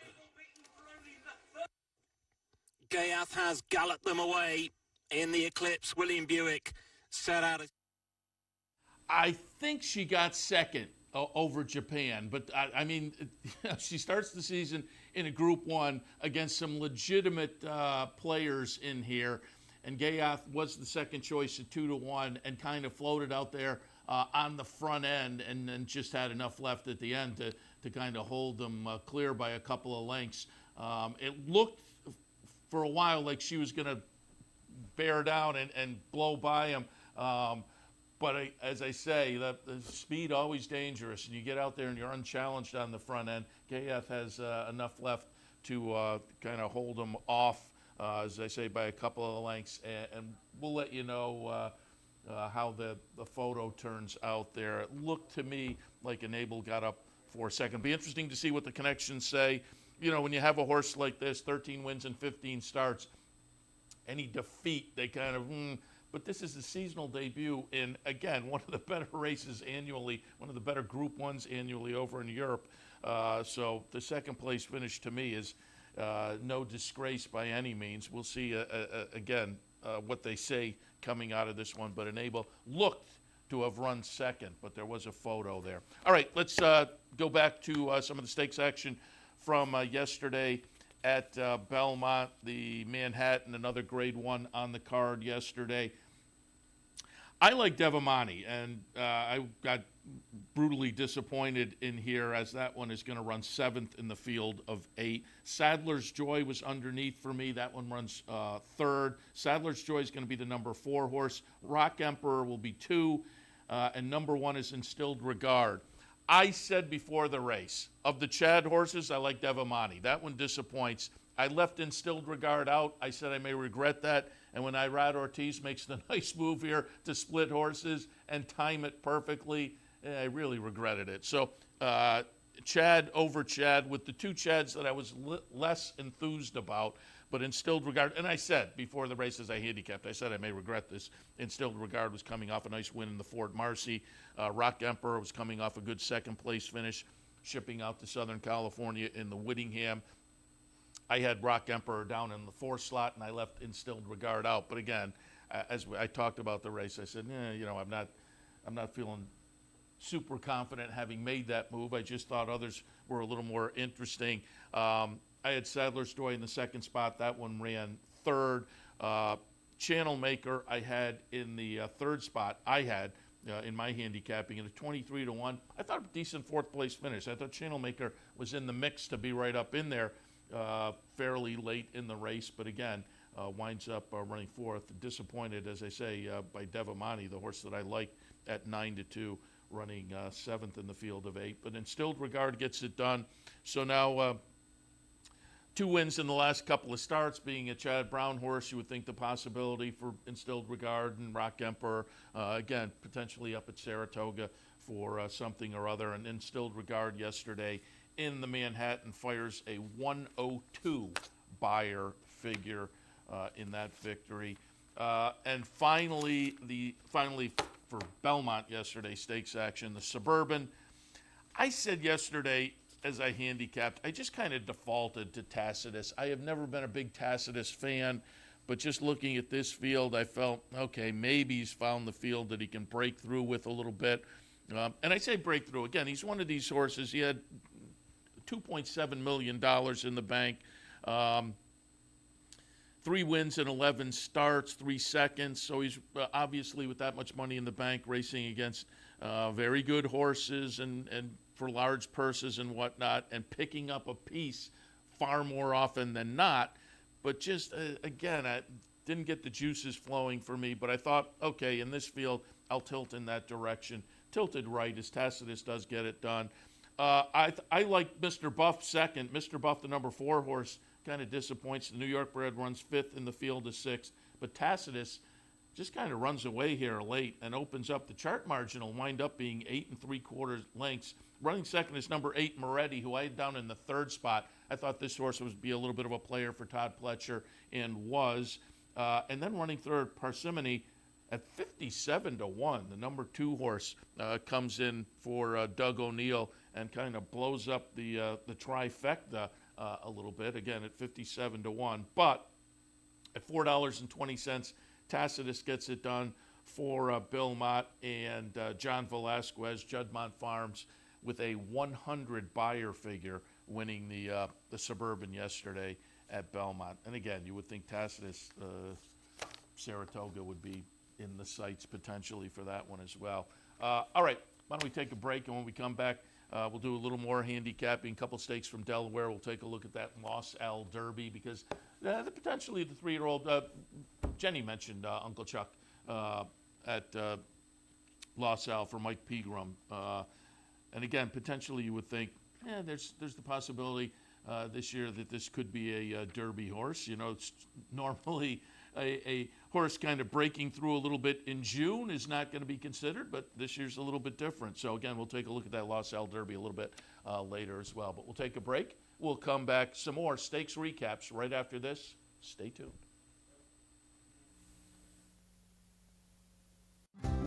Gayath has galloped them away in the Eclipse. William Buick set out. I think she got second over Japan, but I mean, she starts the season in a Group 1 against some legitimate players in here, and Gayath was the second choice at 2-1 and kind of floated out there on the front end, and then just had enough left at the end to kind of hold them clear by a couple of lengths. It looked for a while like she was going to bear down and blow by him. But as I say, the speed always dangerous, and you get out there and you're unchallenged on the front end. Gayath has enough left to kind of hold him off, as I say, by a couple of lengths, and we'll let you know how the photo turns out there. It looked to me like Enable got up for a second. Be interesting to see what the connections say. You know, when you have a horse like this, 13 wins and 15 starts, any defeat, they kind of, but this is a seasonal debut in, again, one of the better races annually, one of the better Group 1s annually over in Europe. So the second place finish to me is no disgrace by any means. We'll see, again, what they say coming out of this one. But Enable looked to have run second, but there was a photo there. All right, let's go back to some of the stakes action from yesterday at Belmont, the Manhattan, another Grade 1 on the card yesterday. I like Devamani, and I got brutally disappointed in here as that one is going to run 7th in the field of 8. Sadler's Joy was underneath for me. That one runs 3rd. Sadler's Joy is going to be the number 4 horse. Rock Emperor will be 2, and number 1 is Instilled Regard. I said before the race, of the Chad horses, I like Devamani. That one disappoints. I left Instilled Regard out. I said I may regret that. And when Irad Ortiz makes the nice move here to split horses and time it perfectly, I really regretted it. So Chad over Chad with the 2 Chads that I was less enthused about, but Instilled Regard. And I said before the races I handicapped, I said I may regret this. Instilled Regard was coming off a nice win in the Fort Marcy. Rock Emperor was coming off a good 2nd place finish, shipping out to Southern California in the Whittingham. I had Rock Emperor down in the 4th slot, and I left Instilled Regard out. But again, as I talked about the race, I said, I'm not feeling super confident having made that move. I just thought others were a little more interesting. I had Sadler's Joy in the 2nd spot. That one ran 3rd. Channel Maker I had in the 3rd spot. I had in my handicapping at a 23-1. I thought a decent 4th place finish. I thought Channel Maker was in the mix to be right up in there. Fairly late in the race, but again, winds up running 4th. Disappointed, as I say, by Devamani, the horse that I like at 9-2, running 7th in the field of 8. But Instilled Regard gets it done. So now 2 wins in the last couple of starts, being a Chad Brown horse. You would think the possibility for Instilled Regard and Rock Emperor, again, potentially up at Saratoga for something or other. And Instilled Regard yesterday in the Manhattan fires a 102 Beyer figure in that victory. And finally for Belmont yesterday, stakes action, the Suburban. I said yesterday, as I handicapped, I just kind of defaulted to Tacitus. I have never been a big Tacitus fan, but just looking at this field, I felt, okay, maybe he's found the field that he can break through with a little bit. And I say breakthrough. Again, he's one of these horses. He had $2.7 million in the bank, 3 wins in 11 starts, 3 seconds. So he's obviously, with that much money in the bank, racing against very good horses and for large purses and whatnot, and picking up a piece far more often than not. But just, again, I didn't get the juices flowing for me. But I thought, okay, in this field, I'll tilt in that direction. Tilted right as Tacitus does get it done. I like Mr. Buff second. Mr. Buff, the number 4 horse, kind of disappoints. The New York bred runs 5th in the field of 6th. But Tacitus just kind of runs away here late and opens up. The chart margin will wind up being 8 3/4 lengths. Running second is number 8, Moretti, who I had down in the 3rd spot. I thought this horse would be a little bit of a player for Todd Pletcher, and was. And then running 3rd, Parsimony, at 57-1. The number 2 horse comes in for Doug O'Neill and kind of blows up the trifecta a little bit, again at 57-1. But at $4.20, Tacitus gets it done for Belmont, and John Velasquez, Juddmonte Farms, with a 100 Beyer figure, winning the Suburban yesterday at Belmont. And again, you would think Tacitus, Saratoga would be in the sights potentially for that one as well. All right, why don't we take a break, and when we come back, we'll do a little more handicapping, a couple stakes from Delaware. We'll take a look at that Los Al Derby, because potentially the 3-year-old, Jennie mentioned Uncle Chuck at Los Al for Mike Pegram. And again, potentially you would think, there's the possibility this year that this could be a Derby horse. You know, it's normally a horse kind of breaking through a little bit in June is not going to be considered, but this year's a little bit different. So again, we'll take a look at that Los Al Derby a little bit later as well. But we'll take a break. We'll come back, some more stakes recaps right after this. Stay tuned.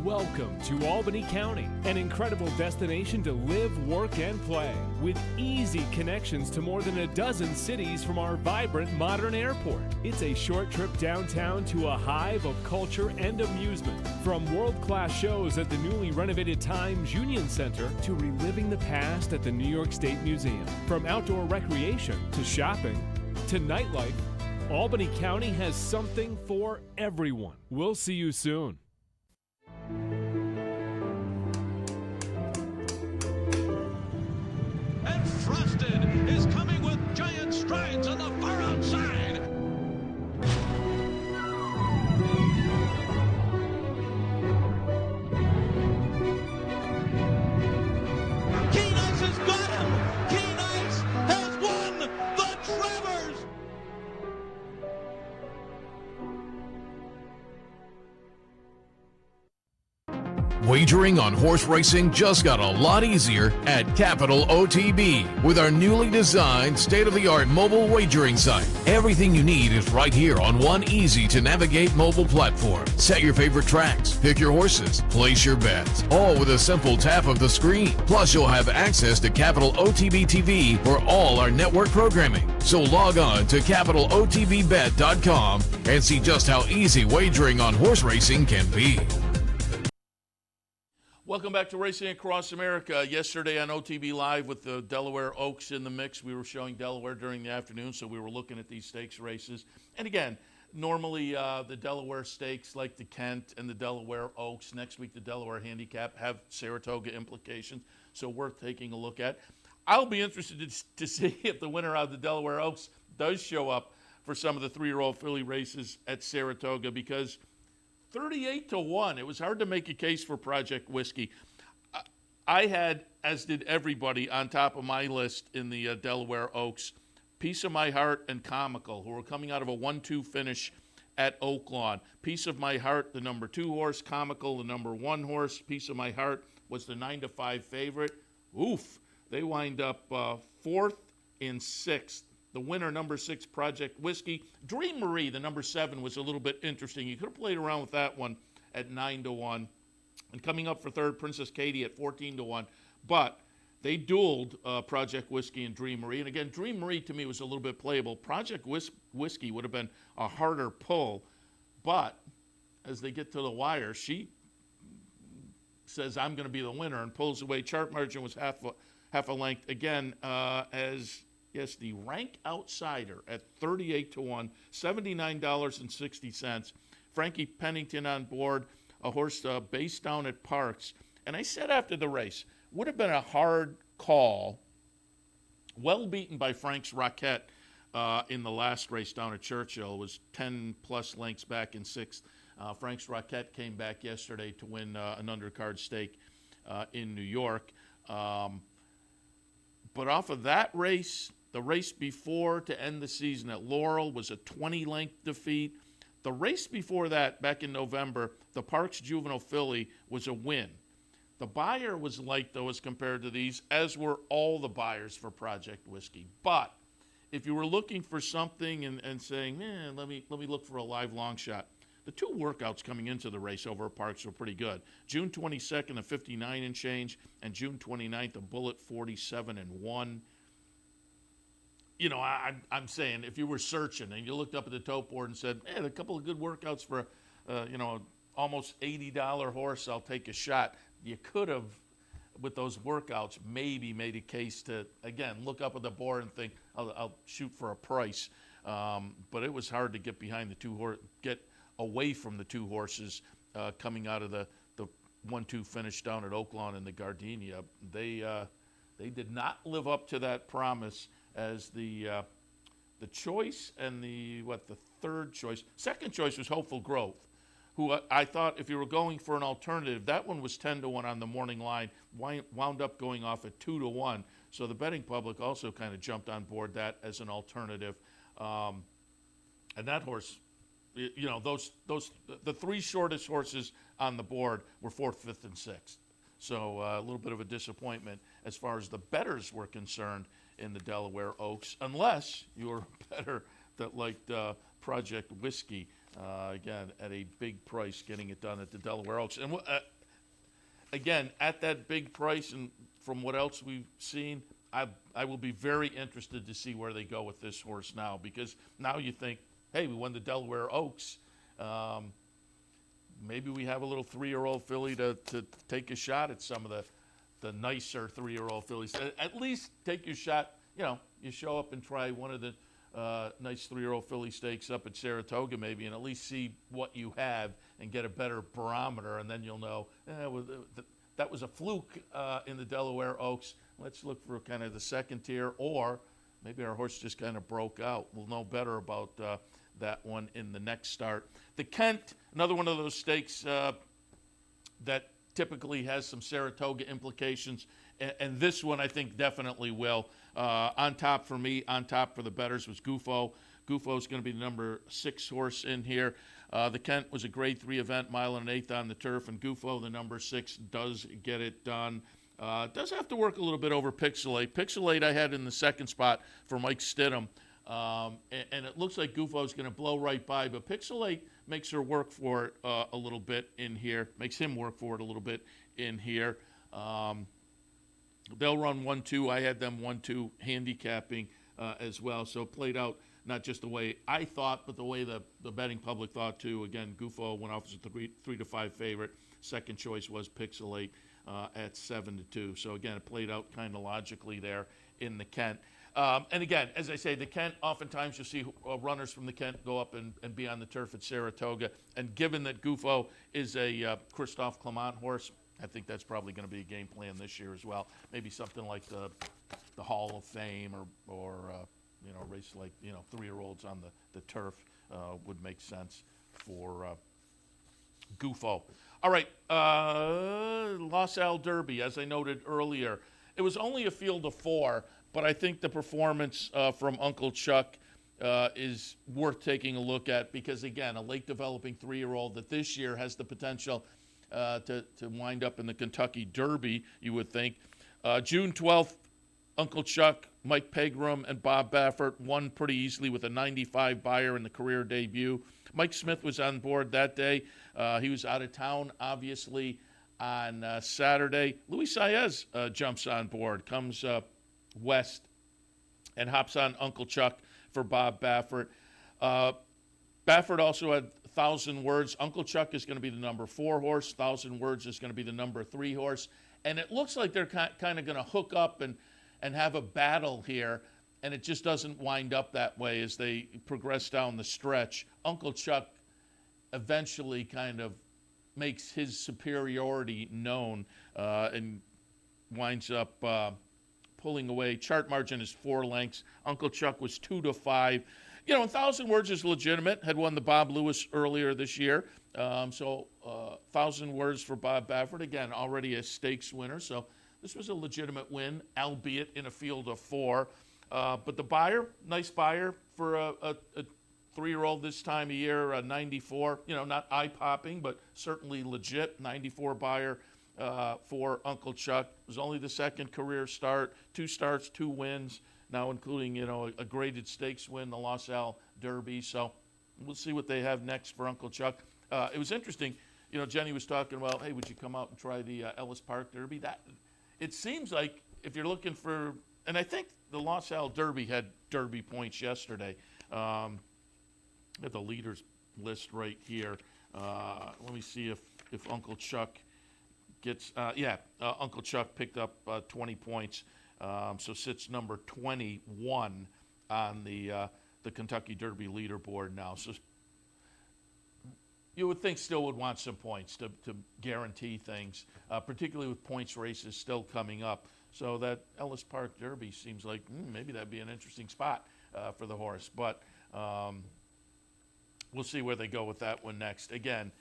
Welcome to Albany County, an incredible destination to live, work, and play, with easy connections to more than a dozen cities from our vibrant modern airport. It's a short trip downtown to a hive of culture and amusement, from world-class shows at the newly renovated Times Union Center to reliving the past at the New York State Museum. From outdoor recreation to shopping to nightlife, Albany County has something for everyone. We'll see you soon. Wagering on horse racing just got a lot easier at Capital OTB with our newly designed state-of-the-art mobile wagering site. Everything you need is right here on one easy-to-navigate mobile platform. Set your favorite tracks, pick your horses, place your bets, all with a simple tap of the screen. Plus, you'll have access to Capital OTB TV for all our network programming. So log on to CapitalOTBBet.com and see just how easy wagering on horse racing can be. Welcome back to Racing Across America. Yesterday on OTB Live with the Delaware Oaks in the mix, we were showing Delaware during the afternoon, so we were looking at these stakes races. And again, normally the Delaware stakes, like the Kent and the Delaware Oaks, next week the Delaware Handicap, have Saratoga implications, so worth taking a look at. I'll be interested to see if the winner of the Delaware Oaks does show up for some of the 3-year-old filly races at Saratoga, because 38-1. It was hard to make a case for Project Whiskey. I had, as did everybody, on top of my list in the Delaware Oaks, Piece of My Heart and Comical, who were coming out of a 1-2 finish at Oaklawn. Piece of My Heart, the number 2 horse. Comical, the number 1 horse. Piece of My Heart was the 9-5 favorite. Oof. They wind up 4th and 6th. The winner, number 6, Project Whiskey. Dream Marie, the number 7, was a little bit interesting. You could have played around with that one at 9-1. And coming up for 3rd, Princess Katie at 14-1. But they dueled Project Whiskey and Dream Marie. And again, Dream Marie to me was a little bit playable. Project Whiskey would have been a harder pull. But as they get to the wire, she says, I'm going to be the winner, and pulls away. Chart margin was half a length. Again, yes, the rank outsider at 38-1, $79.60. Frankie Pennington on board, a horse based down at Parks. And I said after the race, would have been a hard call, well beaten by Frank's Rocket in the last race down at Churchill. It was 10-plus lengths back in 6th. Frank's Rocket came back yesterday to win an undercard stake in New York. But off of that race, the race before to end the season at Laurel was a 20-length defeat. The race before that, back in November, the Parks Juvenile Filly was a win. The buyer was light, though, as compared to these, as were all the buyers for Project Whiskey. But if you were looking for something and saying, let me look for a live long shot, the 2 workouts coming into the race over at Parks were pretty good. June 22nd, a 59 and change, and June 29th, a bullet 47-1. You know, I'm saying if you were searching and you looked up at the tote board and said, a couple of good workouts for, almost $80 horse, I'll take a shot. You could have, with those workouts, maybe made a case to, again, look up at the board and think, I'll shoot for a price. But it was hard to get behind the 2 get away from the 2 horses coming out of the 1-2 finish down at Oaklawn and the Gardenia. They did not live up to that promise. As the choice and the 3rd choice. Second choice was Hopeful Growth, who I thought if you were going for an alternative, that one was 10-1 on the morning line, wound up going off at 2-1. So the betting public also kind of jumped on board that as an alternative. And that horse, the 3 shortest horses on the board were 4th, 5th, and 6th. So a little bit of a disappointment as far as the bettors were concerned in the Delaware Oaks, unless you were a bettor that liked Project Whiskey, again, at a big price, getting it done at the Delaware Oaks. And again, at that big price, and from what else we've seen, I will be very interested to see where they go with this horse now, because now you think, hey, we won the Delaware Oaks. Maybe we have a little 3-year-old filly to take a shot at some of the nicer 3-year-old fillies. At least take your shot. You show up and try one of the nice 3-year-old filly stakes up at Saratoga maybe, and at least see what you have and get a better barometer, and then you'll know that was a fluke in the Delaware Oaks. Let's look for kind of the second tier, or maybe our horse just kind of broke out. We'll know better about that one in the next start. The Kent, another one of those stakes that typically has some Saratoga implications, and this one I think definitely will. On top for me, on top for the bettors was Gufo. Gufo's going to be the number 6 horse in here. The Kent was a grade 3 event, mile and an eighth on the turf, and Gufo, the number 6, does get it done. Does have to work a little bit over Pixelate. Pixelate I had in the second spot for Mike Stidham, and it looks like Gufo's going to blow right by, but Pixelate makes her work for it a little bit in here, makes him work for it a little bit in here. They'll run 1-2. I had them 1-2 handicapping as well, so it played out not just the way I thought, but the way the betting public thought too. Again, Gufo went off as a 3-5 favorite. Second choice was Pixelate at 7-2. So again, it played out kind of logically there in the Kent. And again, as I say, the Kent, oftentimes you'll see runners from the Kent go up and be on the turf at Saratoga. And given that Gufo is a Christophe Clement horse, I think that's probably going to be a game plan this year as well. Maybe something like the Hall of Fame or a race like 3-year-olds on the turf would make sense for Gufo. All right, Los Al Derby, as I noted earlier, it was only a field of 4, but I think the performance from Uncle Chuck is worth taking a look at because, again, a late developing 3-year-old that this year has the potential to wind up in the Kentucky Derby, you would think. June 12th, Uncle Chuck, Mike Pegram, and Bob Baffert won pretty easily with a 95 buyer in the career debut. Mike Smith was on board that day. He was out of town, obviously, on Saturday. Luis Saez jumps on board, comes west, and hops on Uncle Chuck for Bob Baffert. Baffert also had 1,000 Words. Uncle Chuck is going to be the number 4 horse. 1,000 Words is going to be the number 3 horse. And it looks like they're kind of going to hook up and have a battle here, and it just doesn't wind up that way as they progress down the stretch. Uncle Chuck eventually kind of makes his superiority known and winds up pulling away. Chart margin is 4 lengths. Uncle Chuck was 2-5. 1,000 Words is legitimate. Had won the Bob Lewis earlier this year. 1,000 Words for Bob Baffert. Again, already a stakes winner. So this was a legitimate win, albeit in a field of 4. But the buyer, nice buyer for a 3-year-old this time of year, 94. Not eye-popping, but certainly legit. 94 buyer for Uncle Chuck. It was only the second career start. 2 starts, 2 wins. Now including, a graded stakes win, the Los Al Derby. So we'll see what they have next for Uncle Chuck. It was interesting. Jennie was talking about, hey, would you come out and try the Ellis Park Derby? It seems like if you're looking for, and I think the Los Al Derby had Derby points yesterday. I have the leaders list right here. Let me see if Uncle Chuck gets, Uncle Chuck picked up 20 points. So sits number 21 on the Kentucky Derby leaderboard now. So you would think still would want some points to guarantee things, particularly with points races still coming up. So that Ellis Park Derby seems like maybe that'd be an interesting spot for the horse. But we'll see where they go with that one next. Again,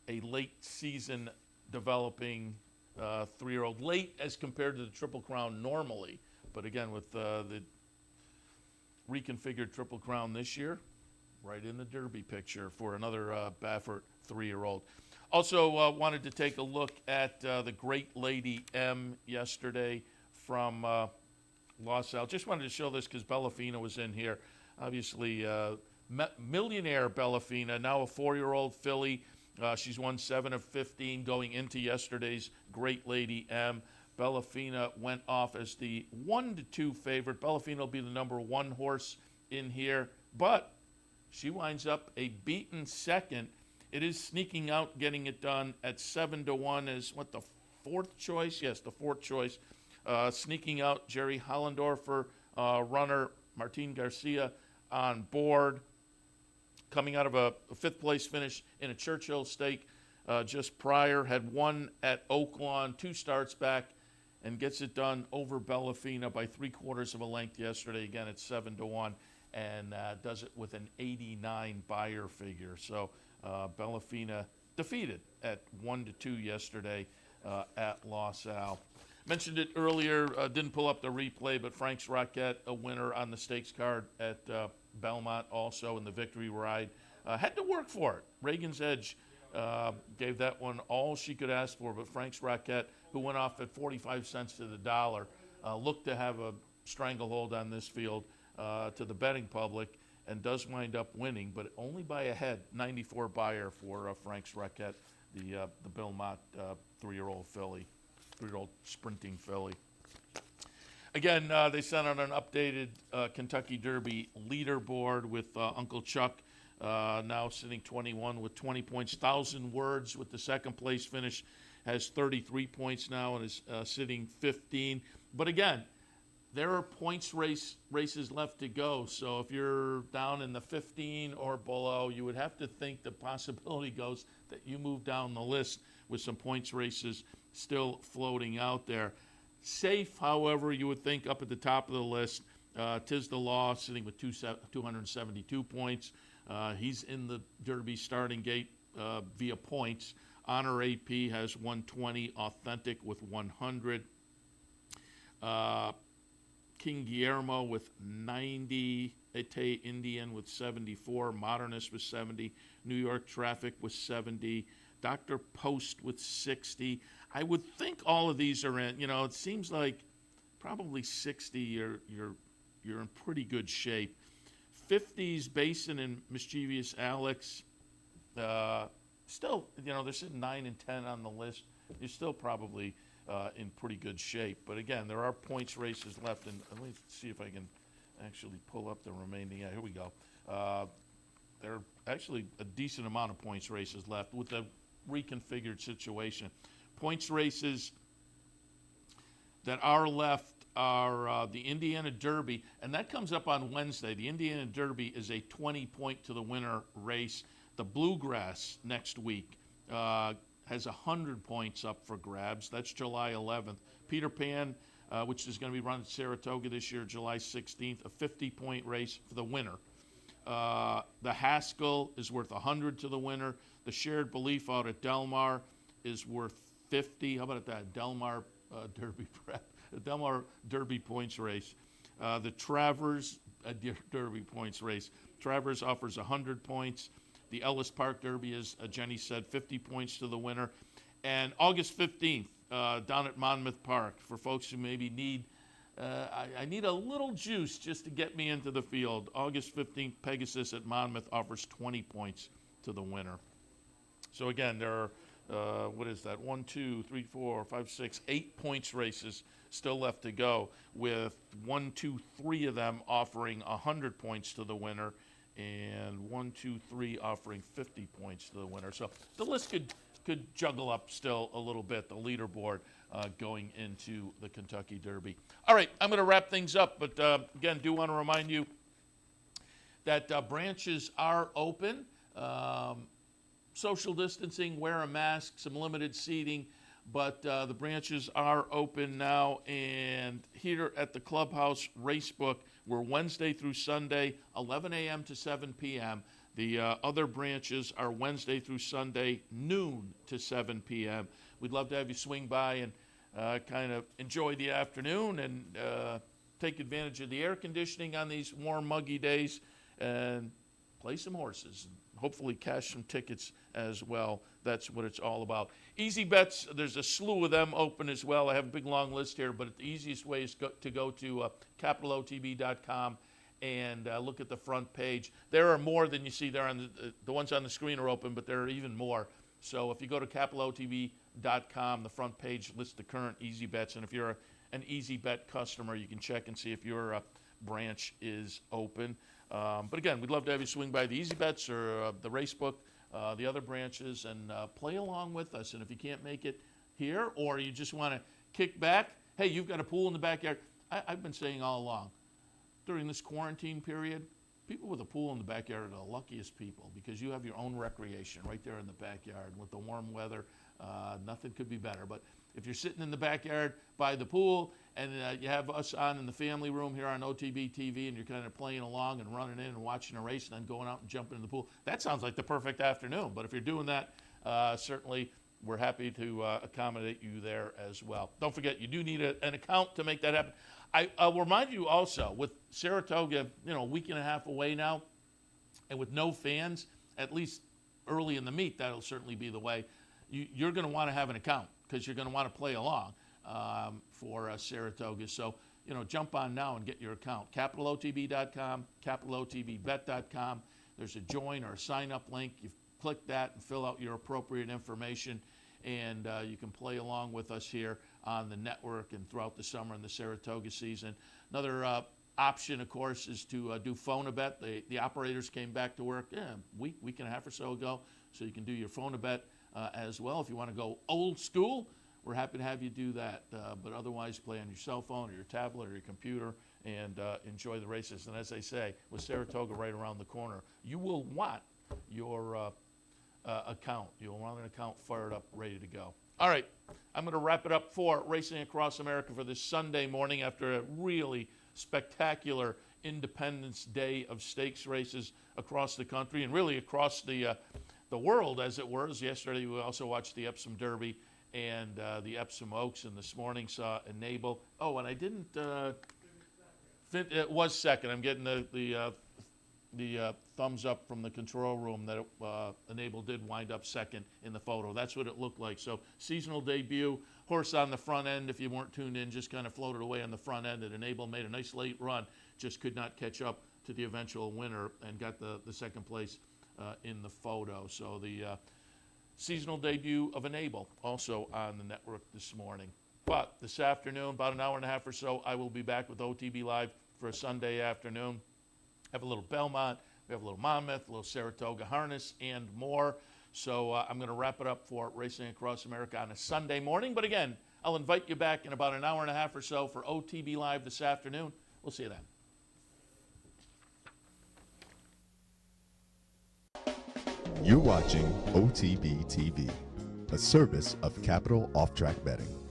a late season developing 3-year-old, late as compared to the Triple Crown normally, but again with the reconfigured Triple Crown this year, right in the Derby picture for another Baffert 3-year-old. Also wanted to take a look at the Great Lady M yesterday from Los Al. Just wanted to show this because Bellafina was in here. Obviously, millionaire Bellafina, now a 4-year-old filly. She's won 7 of 15 going into yesterday's Great Lady M. Bellafina went off as the 1-2 favorite. Bellafina will be the number 1 horse in here, but she winds up a beaten second. It is sneaking out, getting it done at 7-1 is the 4th choice? Yes, the 4th choice. Sneaking out, Jerry Hollendorfer, runner Martin Garcia on board. Coming out of a 5th place finish in a Churchill stake just prior, had won at Oaklawn, 2 starts back, and gets it done over Bellafina by 3/4 of a length yesterday. Again, it's 7-1, and does it with an 89 buyer figure. So Bellafina defeated at 1-2 yesterday at Los Al. Mentioned it earlier, didn't pull up the replay, but Frank's Rocket, a winner on the stakes card at Belmont, also in the victory ride had to work for it. Reagan's Edge gave that one all she could ask for, but Frank's Rocket, who went off at 45 cents to the dollar, looked to have a stranglehold on this field to the betting public, and does wind up winning, but only by a head, 94 buyer for Frank's Rocket, the Belmont 3-year-old filly, 3-year-old sprinting filly. Again, they sent out an updated Kentucky Derby leaderboard with Uncle Chuck now sitting 21 with 20 points. 1,000 Words with the second place finish has 33 points now and is sitting 15. But again, there are points races left to go. So if you're down in the 15 or below, you would have to think the possibility goes that you move down the list with some points races still floating out there. Safe, however, you would think up at the top of the list. Tis the Law sitting with 272 points. He's in the Derby starting gate via points. Honor AP has 120, Authentic with 100. King Guillermo with 90, Ete Indian with 74, Modernist with 70, New York Traffic with 70, Dr. Post with 60. I would think all of these are in, it seems like probably 60 you're in pretty good shape. 50s, Basin and Mischievous Alex, still, they're sitting 9 and 10 on the list. You're still probably in pretty good shape. But again, there are points races left, and let me see if I can actually pull up the remaining. Yeah, here we go. There are actually a decent amount of points races left with the reconfigured situation. Points races that are left are the Indiana Derby, and that comes up on Wednesday. The Indiana Derby is a 20-point to the winner race. The Bluegrass next week has 100 points up for grabs. That's July 11th. Peter Pan, which is going to be run at Saratoga this year, July 16th, a 50-point race for the winner. The Haskell is worth 100 to the winner. The Shared Belief out at Delmar is worth 50. How about that? Delmar Derby prep. The Delmar Derby points race. The Travers Derby points race. Travers offers 100 points. The Ellis Park Derby is, Jennie said, 50 points to the winner. And August 15th, down at Monmouth Park, for folks who maybe need, I need a little juice just to get me into the field. August 15th, Pegasus at Monmouth offers 20 points to the winner. So again, there are, 8 points races still left to go, with 1, 2, 3 of them offering 100 points to the winner, and 1, 2, 3 offering 50 points to the winner. So the list could juggle up still a little bit, the leaderboard going into the Kentucky Derby. All right, I'm going to wrap things up, but again, do want to remind you that branches are open. Social distancing, wear a mask, some limited seating, but the branches are open now. And here at the Clubhouse Racebook, we're Wednesday through Sunday, 11 a.m. to 7 p.m. The other branches are Wednesday through Sunday, noon to 7 p.m. We'd love to have you swing by and kind of enjoy the afternoon and take advantage of the air conditioning on these warm, muggy days and play some horses. Hopefully cash some tickets as well. That's what it's all about. Easy bets, there's a slew of them open as well. I have a big long list here, but the easiest way is to go to capitalotb.com and look at the front page. There are more than you see there. On the ones on the screen are open, but there are even more. So if you go to capitalotb.com, the front page lists the current easy bets. And if you're an easy bet customer, you can check and see if your branch is open. But again, we'd love to have you swing by the Easy Bets or the Racebook, the other branches, and play along with us. And if you can't make it here, or you just want to kick back, hey, you've got a pool in the backyard. I've been saying all along, during this quarantine period, people with a pool in the backyard are the luckiest people, because you have your own recreation right there in the backyard. With the warm weather, nothing could be better. But if you're sitting in the backyard by the pool and you have us on in the family room here on OTB TV, and you're kind of playing along and running in and watching a race and then going out and jumping in the pool, that sounds like the perfect afternoon. But if you're doing that, certainly we're happy to accommodate you there as well. Don't forget, you do need an account to make that happen. I'll remind you also, with Saratoga, a week and a half away now, and with no fans, at least early in the meet, that'll certainly be the way. You're going to want to have an account because you're going to want to play along for Saratoga. So, jump on now and get your account. CapitalOTB.com, CapitalOTBBet.com. There's a join or a sign-up link. You click that and fill out your appropriate information, and you can play along with us here on the network and throughout the summer and the Saratoga season. Another option, of course, is to do phone-a-bet. The operators came back to work a week and a half or so ago, so you can do your phone-a-bet as well. If you want to go old school, we're happy to have you do that. But otherwise, play on your cell phone or your tablet or your computer and enjoy the races. And as I say, with Saratoga right around the corner, you will want your account. You'll want an account fired up, ready to go. All right, I'm going to wrap it up for Racing Across America for this Sunday morning after a really spectacular Independence Day of stakes races across the country and really across the world, as it were. As yesterday, we also watched the Epsom Derby and the Epsom Oaks, and this morning saw Enable. Oh, and I didn't. It was second. I'm getting the thumbs up from the control room that Enable did wind up second in the photo. That's what it looked like. So seasonal debut, horse on the front end. If you weren't tuned in, just kind of floated away on the front end. And Enable made a nice late run, just could not catch up to the eventual winner and got the second place in the photo. So the seasonal debut of Enable also on the network this morning. But this afternoon, about an hour and a half or so, I will be back with OTB Live for a Sunday afternoon. Have a little Belmont, we have a little Monmouth, a little Saratoga harness, and more. So I'm going to wrap it up for Racing Across America on a Sunday morning. But again, I'll invite you back in about an hour and a half or so for OTB Live this afternoon. We'll see you then. You're watching OTB TV, a service of Capital Off Track Betting.